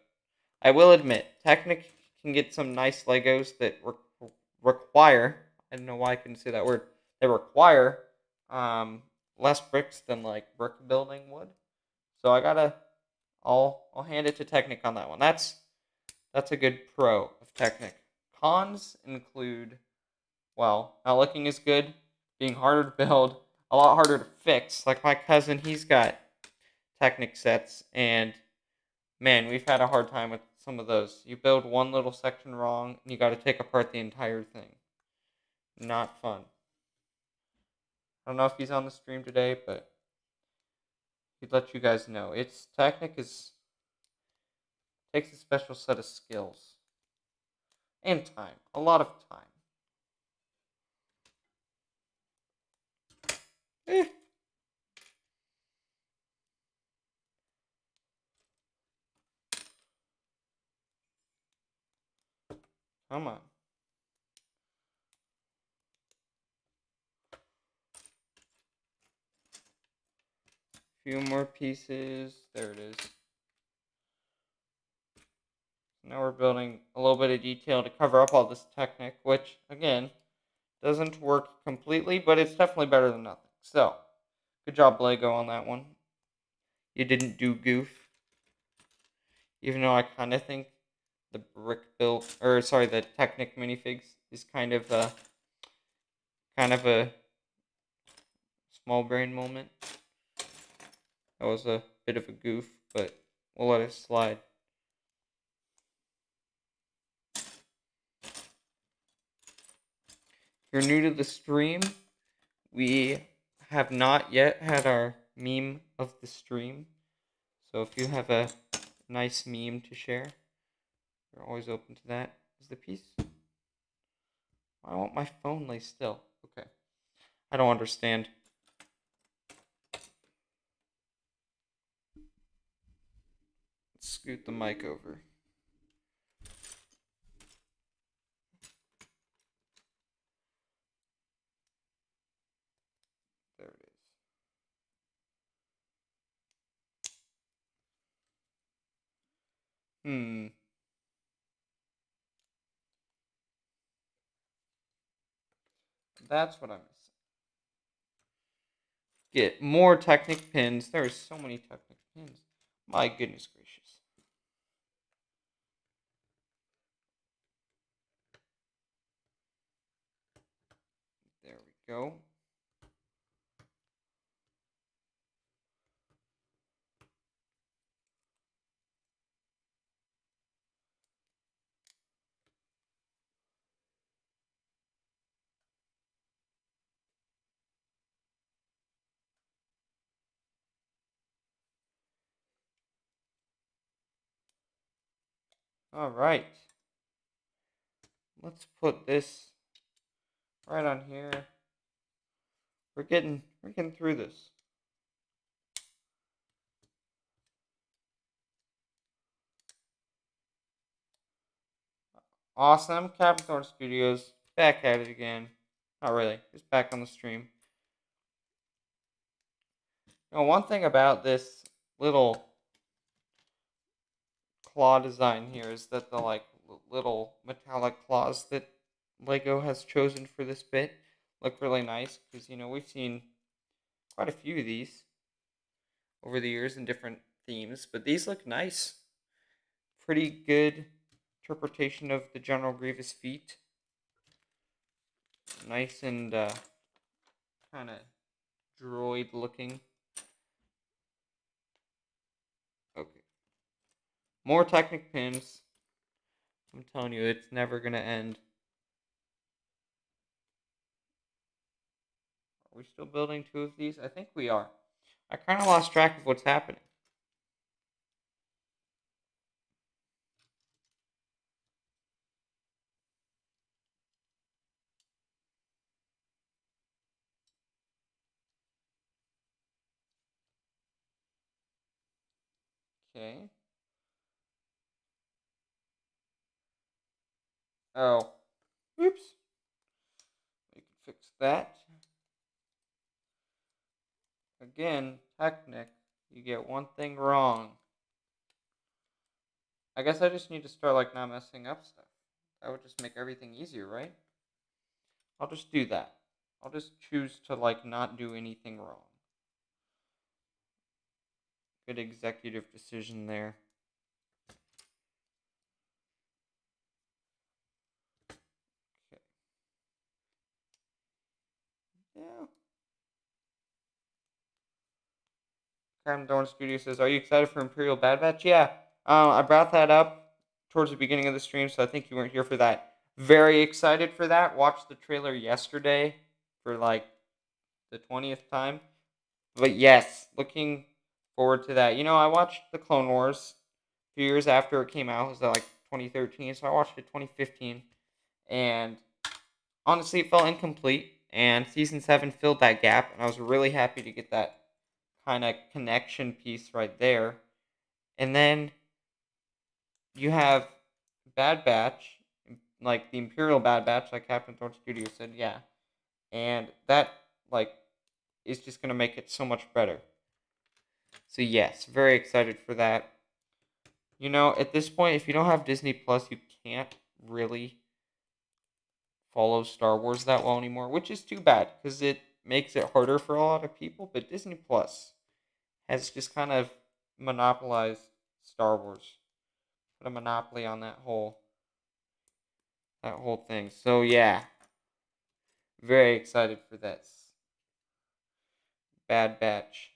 I will admit, Technic can get some nice Legos that require, I don't know why I couldn't say that word, they require less bricks than brick building would. So I'll hand it to Technic on that one. That's a good pro of Technic. Cons include, well, not looking as good, being harder to build, a lot harder to fix. Like my cousin, he's got Technic sets, and man, we've had a hard time with some of those. You build one little section wrong, and you got to take apart the entire thing. Not fun. I don't know if he's on the stream today, but he'd let you guys know. Technic takes a special set of skills and time, a lot of time. Come on. Few more pieces. There it is. Now we're building a little bit of detail to cover up all this Technic, which, again, doesn't work completely, but it's definitely better than nothing. So, good job, Lego, on that one. You didn't do goof. Even though I kind of think the the Technic minifigs is kind of a small brain moment. That was a bit of a goof, but we'll let it slide. If you're new to the stream, we have not yet had our meme of the stream. So if you have a nice meme to share, we're always open to that. Is the piece? Why won't my phone lay still? Okay. I don't understand. Let's scoot the mic over. There it is. That's what I'm missing. Get more Technic pins. There's so many Technic pins. My goodness gracious. There we go. All right. Let's put this right on here. We're getting through this. Awesome. Captain Thorn Studios back at it again. Not really. Just back on the stream. One thing about this little claw design here is that the little metallic claws that Lego has chosen for this bit look really nice because we've seen quite a few of these over the years in different themes, but these look nice. Pretty good interpretation of the General Grievous feat. Nice and kind of droid looking. Okay. More Technic pins. I'm telling you, it's never going to end. Are we still building 2 of these? I think we are. I kind of lost track of what's happening. Okay. Oh. Oops. We can fix that. Again, Technic, you get one thing wrong. I guess I just need to start not messing up stuff. That would just make everything easier, right? I'll just do that. I'll just choose to not do anything wrong. Good executive decision there. Okay. Yeah. Cram Dorn Studio says, "Are you excited for Imperial Bad Batch?" Yeah. I brought that up towards the beginning of the stream, so I think you weren't here for that. Very excited for that. Watched the trailer yesterday for the 20th time. But yes, looking forward to that. I watched the Clone Wars a few years after it came out. It was 2013, so I watched it 2015. And honestly, it felt incomplete. And Season 7 filled that gap. And I was really happy to get that kind of connection piece right there. And then you have Bad Batch, like the Imperial Bad Batch, like Captain Thorn Studio said, yeah. And that, is just going to make it so much better. So yes, very excited for that. At this point, if you don't have Disney Plus, you can't really follow Star Wars that well anymore, which is too bad because it makes it harder for a lot of people. But Disney Plus has just kind of monopolized Star Wars, put a monopoly on that whole thing. So yeah, very excited for this. Bad Batch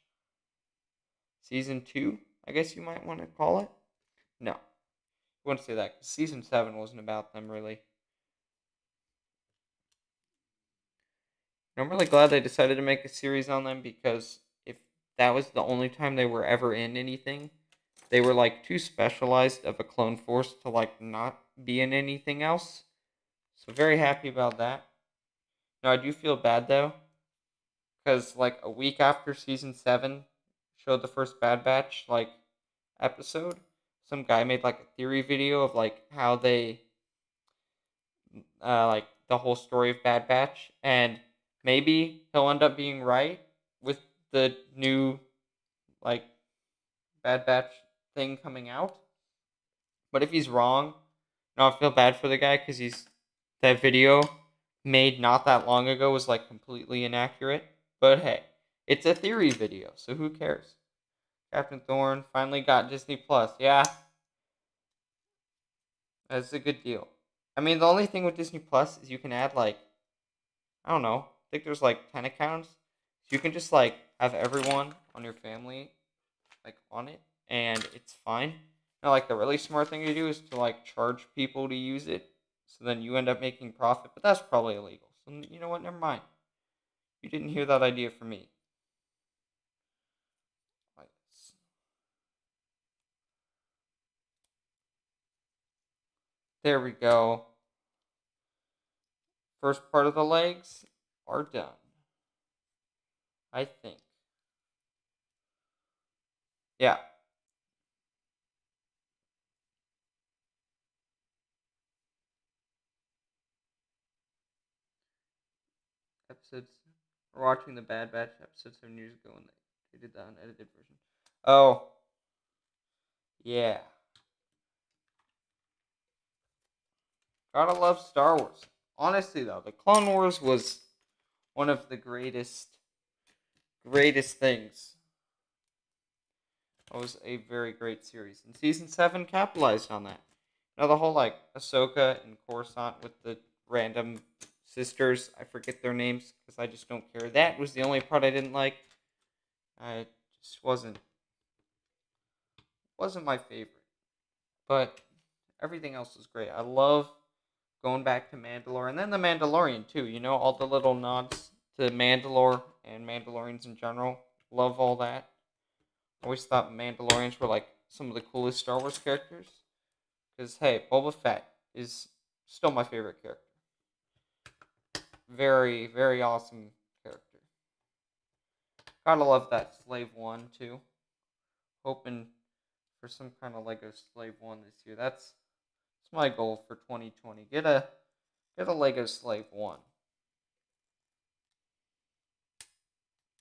Season 2, I guess you might want to call it. No, I wouldn't say that because Season 7 wasn't about them really. I'm really glad they decided to make a series on them because if that was the only time they were ever in anything, they were too specialized of a clone force to not be in anything else. So very happy about that. Now I do feel bad though, because a week after season 7 showed the first Bad Batch episode, some guy made a theory video of how they the whole story of Bad Batch, and maybe he'll end up being right with the new Bad Batch thing coming out. But if he's wrong, no, I feel bad for the guy because that video made not that long ago was like completely inaccurate. But hey, it's a theory video, so who cares? Captain Thorne finally got Disney Plus. Yeah, that's a good deal. I mean, the only thing with Disney Plus is you can add like, I don't know, I think there's like 10 accounts. So you can just like have everyone on your family like on it and it's fine. Now like the really smart thing to do is to like charge people to use it. So then you end up making profit, but that's probably illegal. So you know what? Never mind. You didn't hear that idea from me. There we go. First part of the legs are done. I think. Yeah. Episodes. We're watching the Bad Batch episode 7 years ago when they did the unedited version. Oh. Yeah. Gotta love Star Wars. Honestly though, the Clone Wars was one of the greatest things. It was a very great series. And season 7 capitalized on that. You know, the whole like Ahsoka and Coruscant with the random sisters. I forget their names because I just don't care. That was the only part I didn't like. I just wasn't my favorite. But everything else was great. I love going back to Mandalore and then the Mandalorian too. You know, all the little nods to Mandalore and Mandalorians in general. Love all that. Always thought Mandalorians were like some of the coolest Star Wars characters. Because hey, Boba Fett is still my favorite character. Very, very awesome character. Gotta love that Slave One too. Hoping for some kind of Lego Slave One this year. That's my goal for 2020. Get a Lego Slave One.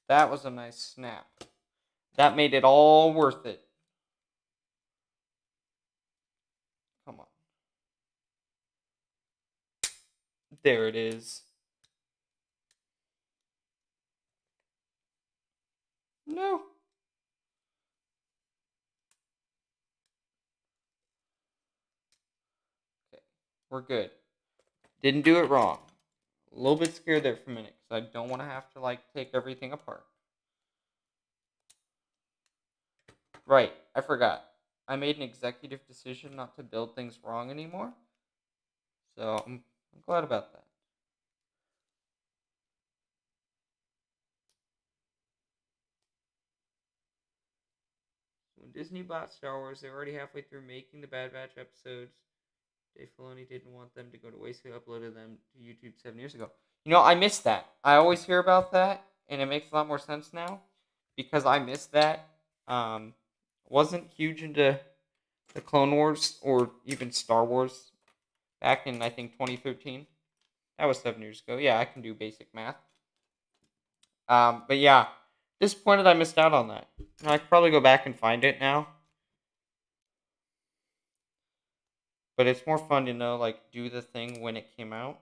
That was a nice snap. That made it all worth it. Come on. There it is. No. Okay. We're good. Didn't do it wrong. A little bit scared there for a minute because I don't want to have to like take everything apart. Right, I forgot. I made an executive decision not to build things wrong anymore. So I'm glad about that. So when Disney bought Star Wars, they're already halfway through making the Bad Batch episodes. Dave Filoni didn't want them to go to waste, so he uploaded them to YouTube 7 years ago. You know, I missed that. I always hear about that, and it makes a lot more sense now because I missed that. Wasn't huge into the Clone Wars or even Star Wars back in I think 2013. That was 7 years ago. Yeah, I can do basic math. But yeah, disappointed I missed out on that. I could probably go back and find it now. But it's more fun to know, like, do the thing when it came out.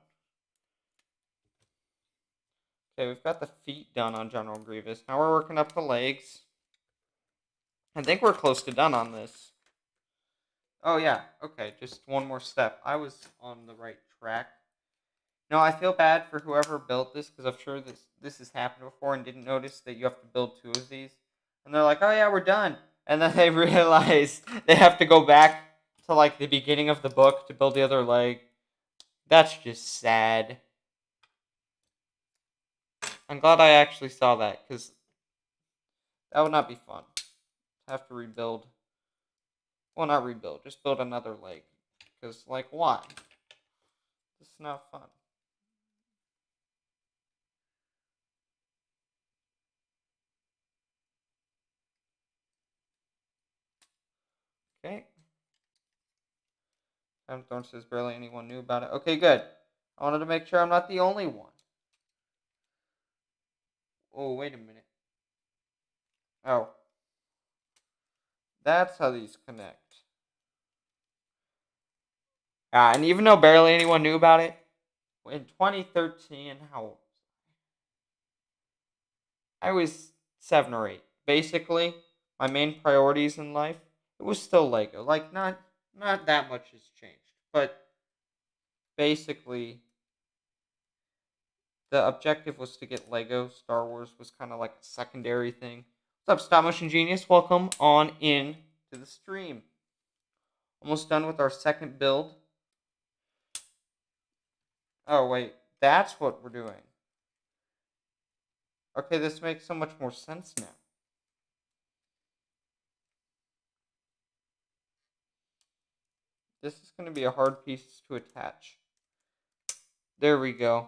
Okay, we've got the feet done on General Grievous. Now we're working up the legs. I think we're close to done on this. Oh, yeah. Okay, just one more step. I was on the right track. No, I feel bad for whoever built this because I'm sure this has happened before and didn't notice that you have to build 2 of these. And they're like, oh yeah, we're done. And then they realize they have to go back to like the beginning of the book to build the other leg. That's just sad. I'm glad I actually saw that because that would not be fun. Have to rebuild. Well, not rebuild, just build another leg. Because, like, why? It's not fun. Okay. Adam Thorne says barely anyone knew about it. Okay, good. I wanted to make sure I'm not the only one. Oh, wait a minute. Oh. That's how these connect. And even though barely anyone knew about it, in 2013, how old? I was 7 or 8. Basically, my main priorities in life, it was still Lego. Like, not that much has changed. But basically, the objective was to get Lego. Star Wars was kind of like a secondary thing. What's up, Stop Motion Genius? Welcome on in to the stream. Almost done with our second build. Oh, wait. That's what we're doing. Okay, this makes so much more sense now. This is going to be a hard piece to attach. There we go.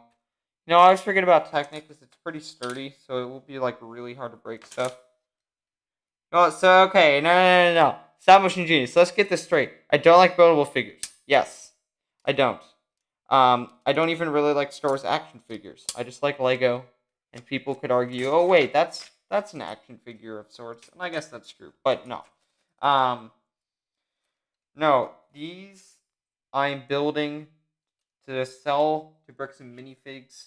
I always forget about Technic because it's pretty sturdy, so it will be like really hard to break stuff. Oh, so okay, no. Stop Motion Genius. Let's get this straight. I don't like buildable figures. Yes, I don't. I don't even really like Star Wars action figures. I just like Lego, and people could argue, oh wait, that's an action figure of sorts, and I guess that's true, but no. No, these I'm building to sell to Bricks and Minifigs.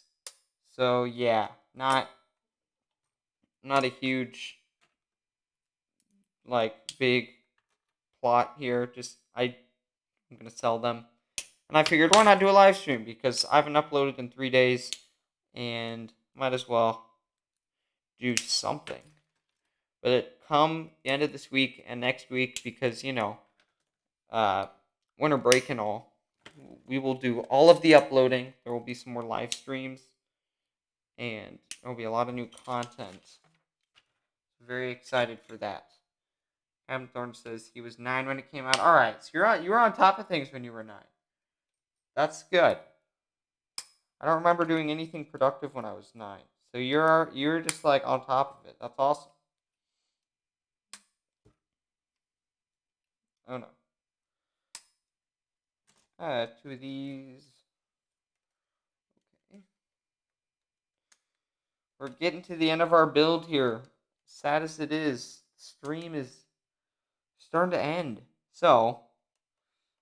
So yeah, not a huge like big plot here. Just I'm gonna sell them, and I figured why not do a live stream because I haven't uploaded in 3 days, and might as well do something. But it come the end of this week and next week because winter break and all, we will do all of the uploading. There will be some more live streams, and there will be a lot of new content. Very excited for that. Adam Thorne says he was 9 when it came out. All right, so you were on top of things when you were 9. That's good. I don't remember doing anything productive when I was 9. So you're just like on top of it. That's awesome. Oh no. 2 of these. Okay. We're getting to the end of our build here. Sad as it is, the stream is starting to end. So,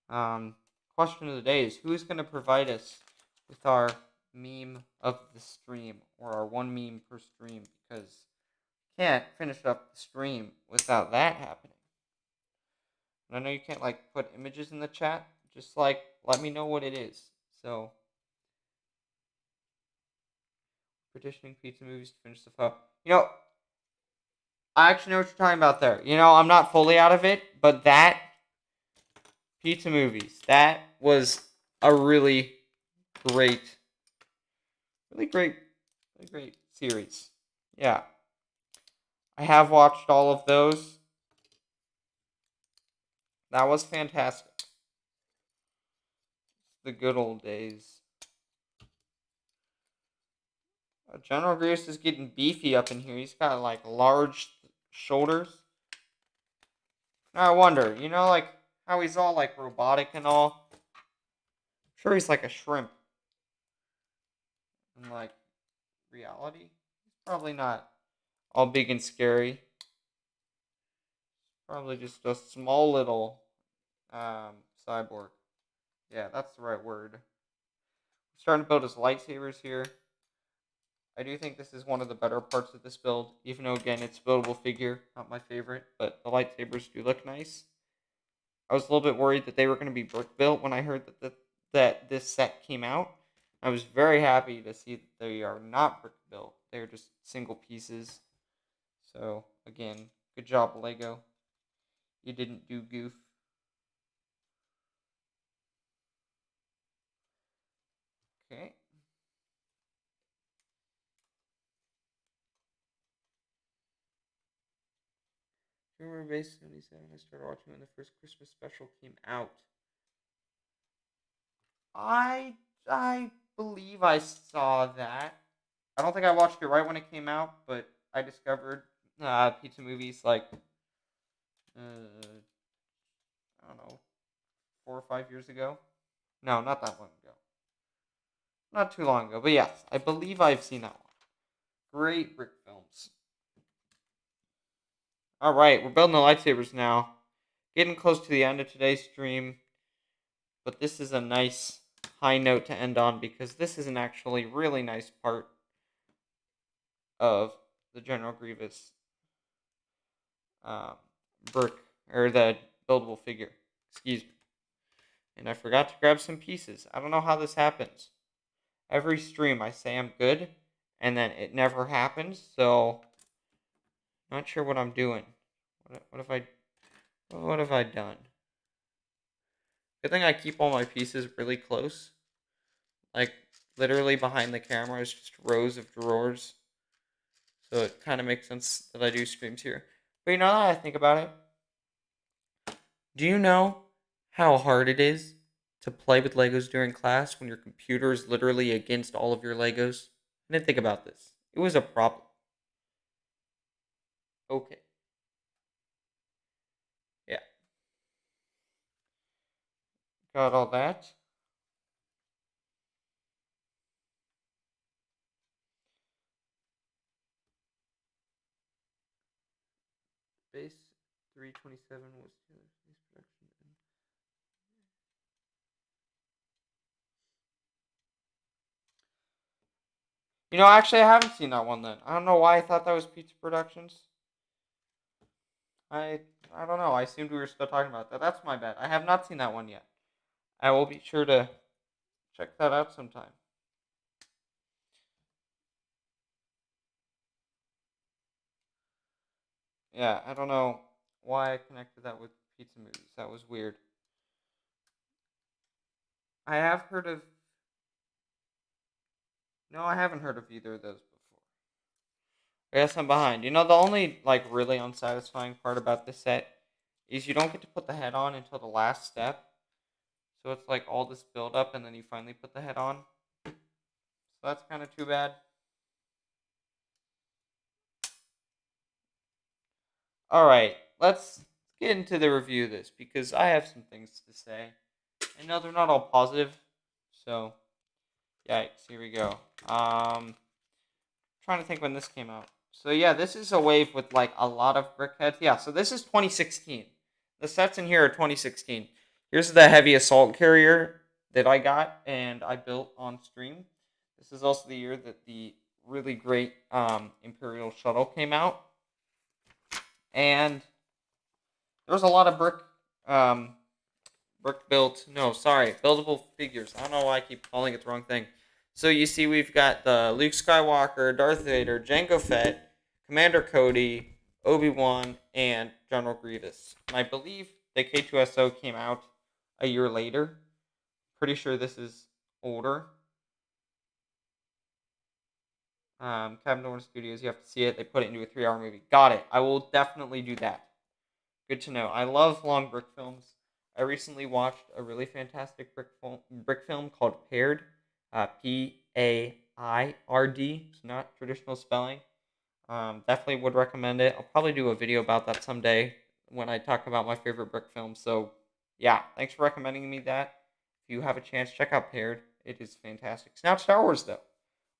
question of the day is, who is going to provide us with our meme of the stream, or our one meme per stream, because can't finish up the stream without that happening. And I know you can't like put images in the chat, just like let me know what it is. So petitioning pizza movies to finish the file. I actually know what you're talking about there. I'm not fully out of it, but that pizza movies, that was a really great series. Yeah. I have watched all of those. That was fantastic. The good old days. General Grievous is getting beefy up in here. He's got like large shoulders. I wonder, like how he's all like robotic and all. I'm sure he's like a shrimp. In like reality, he's probably not all big and scary. Probably just a small little cyborg. Yeah, that's the right word. I'm starting to build his lightsabers here. I do think this is one of the better parts of this build, even though, again, it's a buildable figure, not my favorite, but the lightsabers do look nice. I was a little bit worried that they were going to be brick built when I heard that this set came out. I was very happy to see that they are not brick built. They're just single pieces. So, again, good job, Lego. You didn't do goof. Okay. I remember Base 77. I started watching when the first Christmas special came out. I believe I saw that. I don't think I watched it right when it came out, but I discovered pizza movies like I don't know, 4 or 5 years ago. No, not that long ago. Not too long ago, but yes, I believe I've seen that one. Great brick films. Alright, we're building the lightsabers now. Getting close to the end of today's stream. But this is a nice high note to end on because this is an actually really nice part of the General Grievous um, brick, or the buildable figure. Excuse me. And I forgot to grab some pieces. I don't know how this happens. Every stream I say I'm good, and then it never happens. So, not sure what I'm doing. What have I done? Good thing I keep all my pieces really close. Like, literally behind the camera is just rows of drawers. So it kind of makes sense that I do streams here. But you know, now that I think about it, do you know how hard it is to play with Legos during class when your computer is literally against all of your Legos? I didn't think about this. It was a problem. Okay. Yeah. Got all that. Base 327 was Taylor's production. You know, actually, I haven't seen that one then. I don't know why I thought that was Pizza Productions. I I don't know. I assumed we were still talking about that. That's my bad. I have not seen that one yet. I will be sure to check that out sometime. Yeah, I don't know why I connected that with pizza movies. That was weird. I have heard of. No, I haven't heard of either of those before. I guess I'm behind. You know, the only like really unsatisfying part about this set is you don't get to put the head on until the last step. So it's like all this build up and then you finally put the head on. So that's kind of too bad. All right, let's get into the review of this because I have some things to say. I know they're not all positive, so yikes. Here we go. Trying to think when this came out. So yeah, this is a wave with like a lot of brick heads. Yeah, so this is 2016. The sets in here are 2016. Here's the heavy assault carrier that I got and I built on stream. This is also the year that the really great Imperial shuttle came out, and there was a lot of brick built. No, sorry, buildable figures. I don't know why I keep calling it the wrong thing. So you see, we've got the Luke Skywalker, Darth Vader, Jango Fett, Commander Cody, Obi-Wan, and General Grievous. And I believe the K-2SO came out a year later. Pretty sure this is older. Cabin Door Studios, you have to see it. They put it into a 3-hour movie. Got it. I will definitely do that. Good to know. I love long brick films. I recently watched a really fantastic brick film called Paired. P-A-I-R-D. It's not traditional spelling. Definitely would recommend it. I'll probably do a video about that someday when I talk about my favorite brick films. So, yeah, thanks for recommending me that. If you have a chance, check out Paired. It is fantastic. It's not Star Wars, though.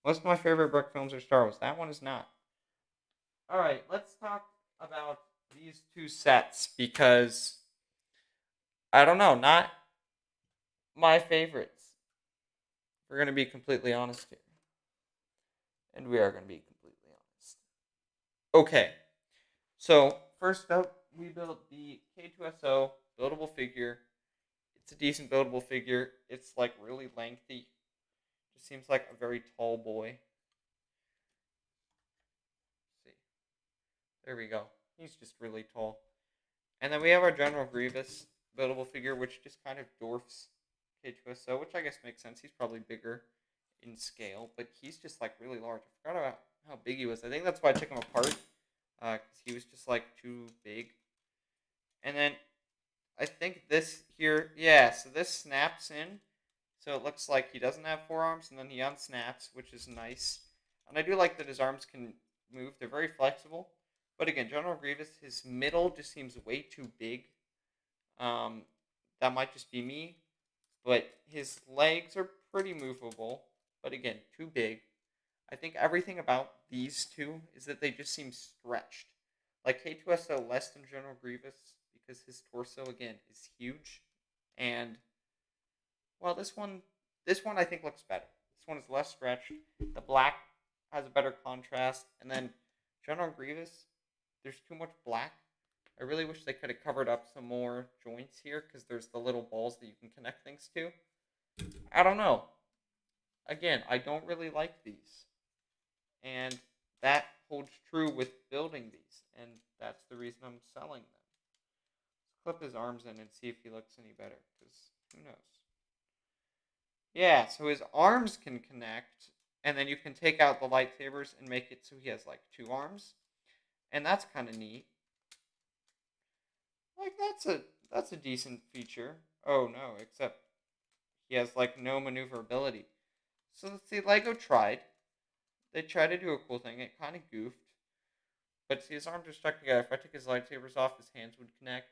Most of my favorite brick films are Star Wars. That one is not. All right, let's talk about these two sets because I don't know, not my favorites. We're going to be completely honest here. And we are going to be completely honest. Okay, so first up, we built the K-2SO buildable figure. It's a decent buildable figure. It's like really lengthy. Just seems like a very tall boy. Let's see. There we go. He's just really tall. And then we have our General Grievous buildable figure, which just kind of dwarfs K-2SO, which I guess makes sense. He's probably bigger in scale, but he's just like really large. I forgot about how big he was. I think that's why I took him apart, because he was just like too big. And then I think this here, yeah, so this snaps in. So it looks like he doesn't have forearms, and then he unsnaps, which is nice. And I do like that his arms can move. They're very flexible. But again, General Grievous, his middle just seems way too big. Um, that might just be me. But his legs are pretty movable. But again, too big. I think everything about these two is that they just seem stretched. Like K-2SO less than General Grievous because his torso, again, is huge. And Well, this one I think looks better. This one is less stretched. The black has a better contrast, and then General Grievous, there's too much black. I really wish they could have covered up some more joints here because there's the little balls that you can connect things to. I don't know. Again, I don't really like these, and that holds true with building these, and that's the reason I'm selling them. Let's clip his arms in and see if he looks any better, because who knows? Yeah, so his arms can connect, and then you can take out the lightsabers and make it so he has like two arms, and that's kind of neat. Like that's a decent feature. Oh no, except he has like no maneuverability. So let's see, Lego tried. They tried to do a cool thing. It kind of goofed, but see, his arms are stuck together. If I took his lightsabers off, his hands would connect.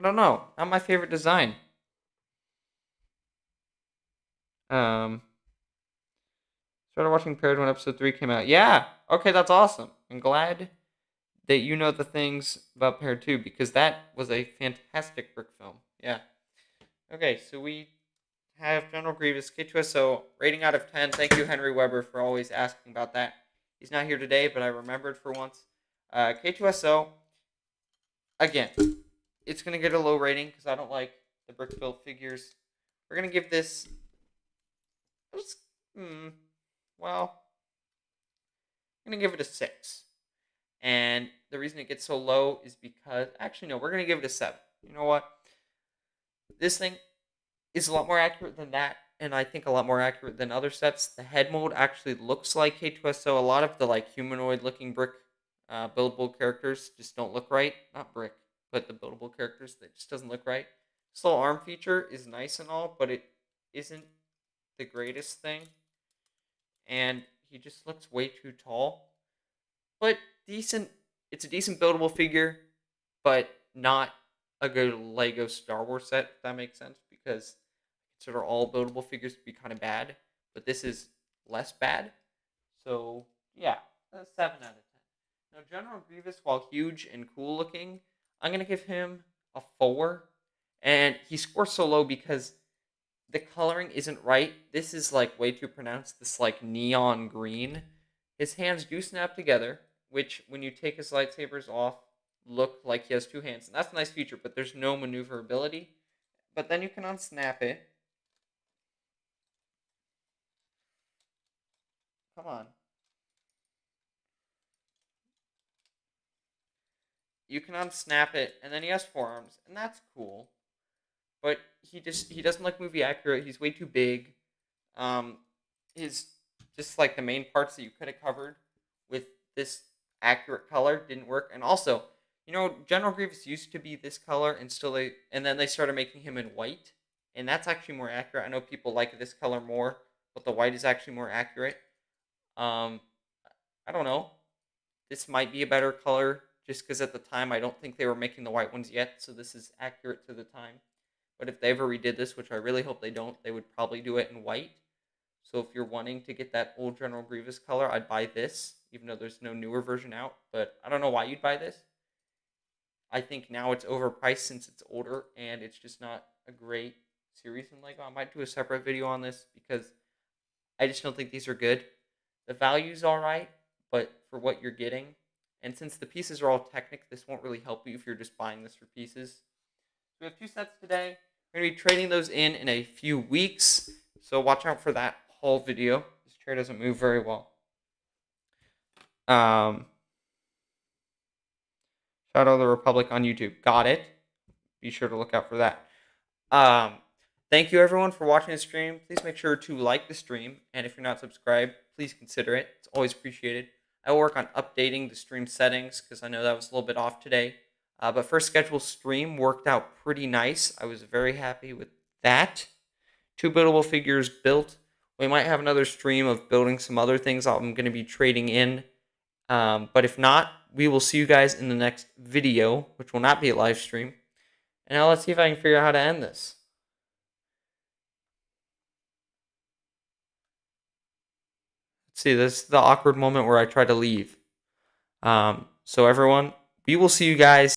I don't know. Not my favorite design. Um, Started watching Paired when episode 3 came out. Yeah. Okay, that's awesome. I'm glad that you know the things about Paired 2 because that was a fantastic brick film. Yeah. Okay, so we have General Grievous, K-2SO, rating out of 10. Thank you, Henry Weber, for always asking about that. He's not here today, but I remembered for once. K-2SO, again, it's going to get a low rating because I don't like the brick built figures. We're going to give this, well, I'm going to give it a 6. And the reason it gets so low is because, actually, no, we're going to give it a 7. You know what? This thing is a lot more accurate than that, and I think a lot more accurate than other sets. The head mold actually looks like K-2SO. A lot of the like humanoid-looking brick buildable characters just don't look right. Not brick, but the buildable characters, that just doesn't look right. This little arm feature is nice and all, but it isn't the greatest thing. And he just looks way too tall. But decent. It's a decent buildable figure, but not a good Lego Star Wars set, if that makes sense, because I consider all buildable figures to be kind of bad, but this is less bad. So, yeah, a 7 out of 10. Now, General Grievous, while huge and cool looking, I'm going to give him a 4. And he scores so low because the coloring isn't right. This is like way too pronounced, this like neon green. His hands do snap together, which when you take his lightsabers off, look like he has two hands. And that's a nice feature, but there's no maneuverability. But then you can unsnap it. Come on. You can unsnap it, and then he has forearms, and that's cool. But he doesn't look movie accurate. He's way too big. His just like the main parts that you could have covered with this accurate color didn't work. And also, General Grievous used to be this color, and then they started making him in white, and that's actually more accurate. I know people like this color more, but the white is actually more accurate. Um, I don't know. This might be a better color just because at the time I don't think they were making the white ones yet, so this is accurate to the time. But if they ever redid this, which I really hope they don't, they would probably do it in white. So if you're wanting to get that old General Grievous color, I'd buy this, even though there's no newer version out. But I don't know why you'd buy this. I think now it's overpriced since it's older, and it's just not a great series in Lego. I might do a separate video on this because I just don't think these are good. The value's alright, but for what you're getting, and since the pieces are all Technic, this won't really help you if you're just buying this for pieces. So we have 2 sets today. We're going to be trading those in a few weeks, so watch out for that haul video. This chair doesn't move very well. Shadow of the Republic on YouTube. Got it. Be sure to look out for that. Thank you everyone for watching the stream. Please make sure to like the stream, and if you're not subscribed, please consider it. It's always appreciated. I will work on updating the stream settings because I know that was a little bit off today. But first scheduled stream worked out pretty nice. I was very happy with that. 2 buildable figures built. We might have another stream of building some other things I'm going to be trading in. But if not, we will see you guys in the next video, which will not be a live stream. And now let's see if I can figure out how to end this. Let's see, this is the awkward moment where I try to leave. So everyone, we will see you guys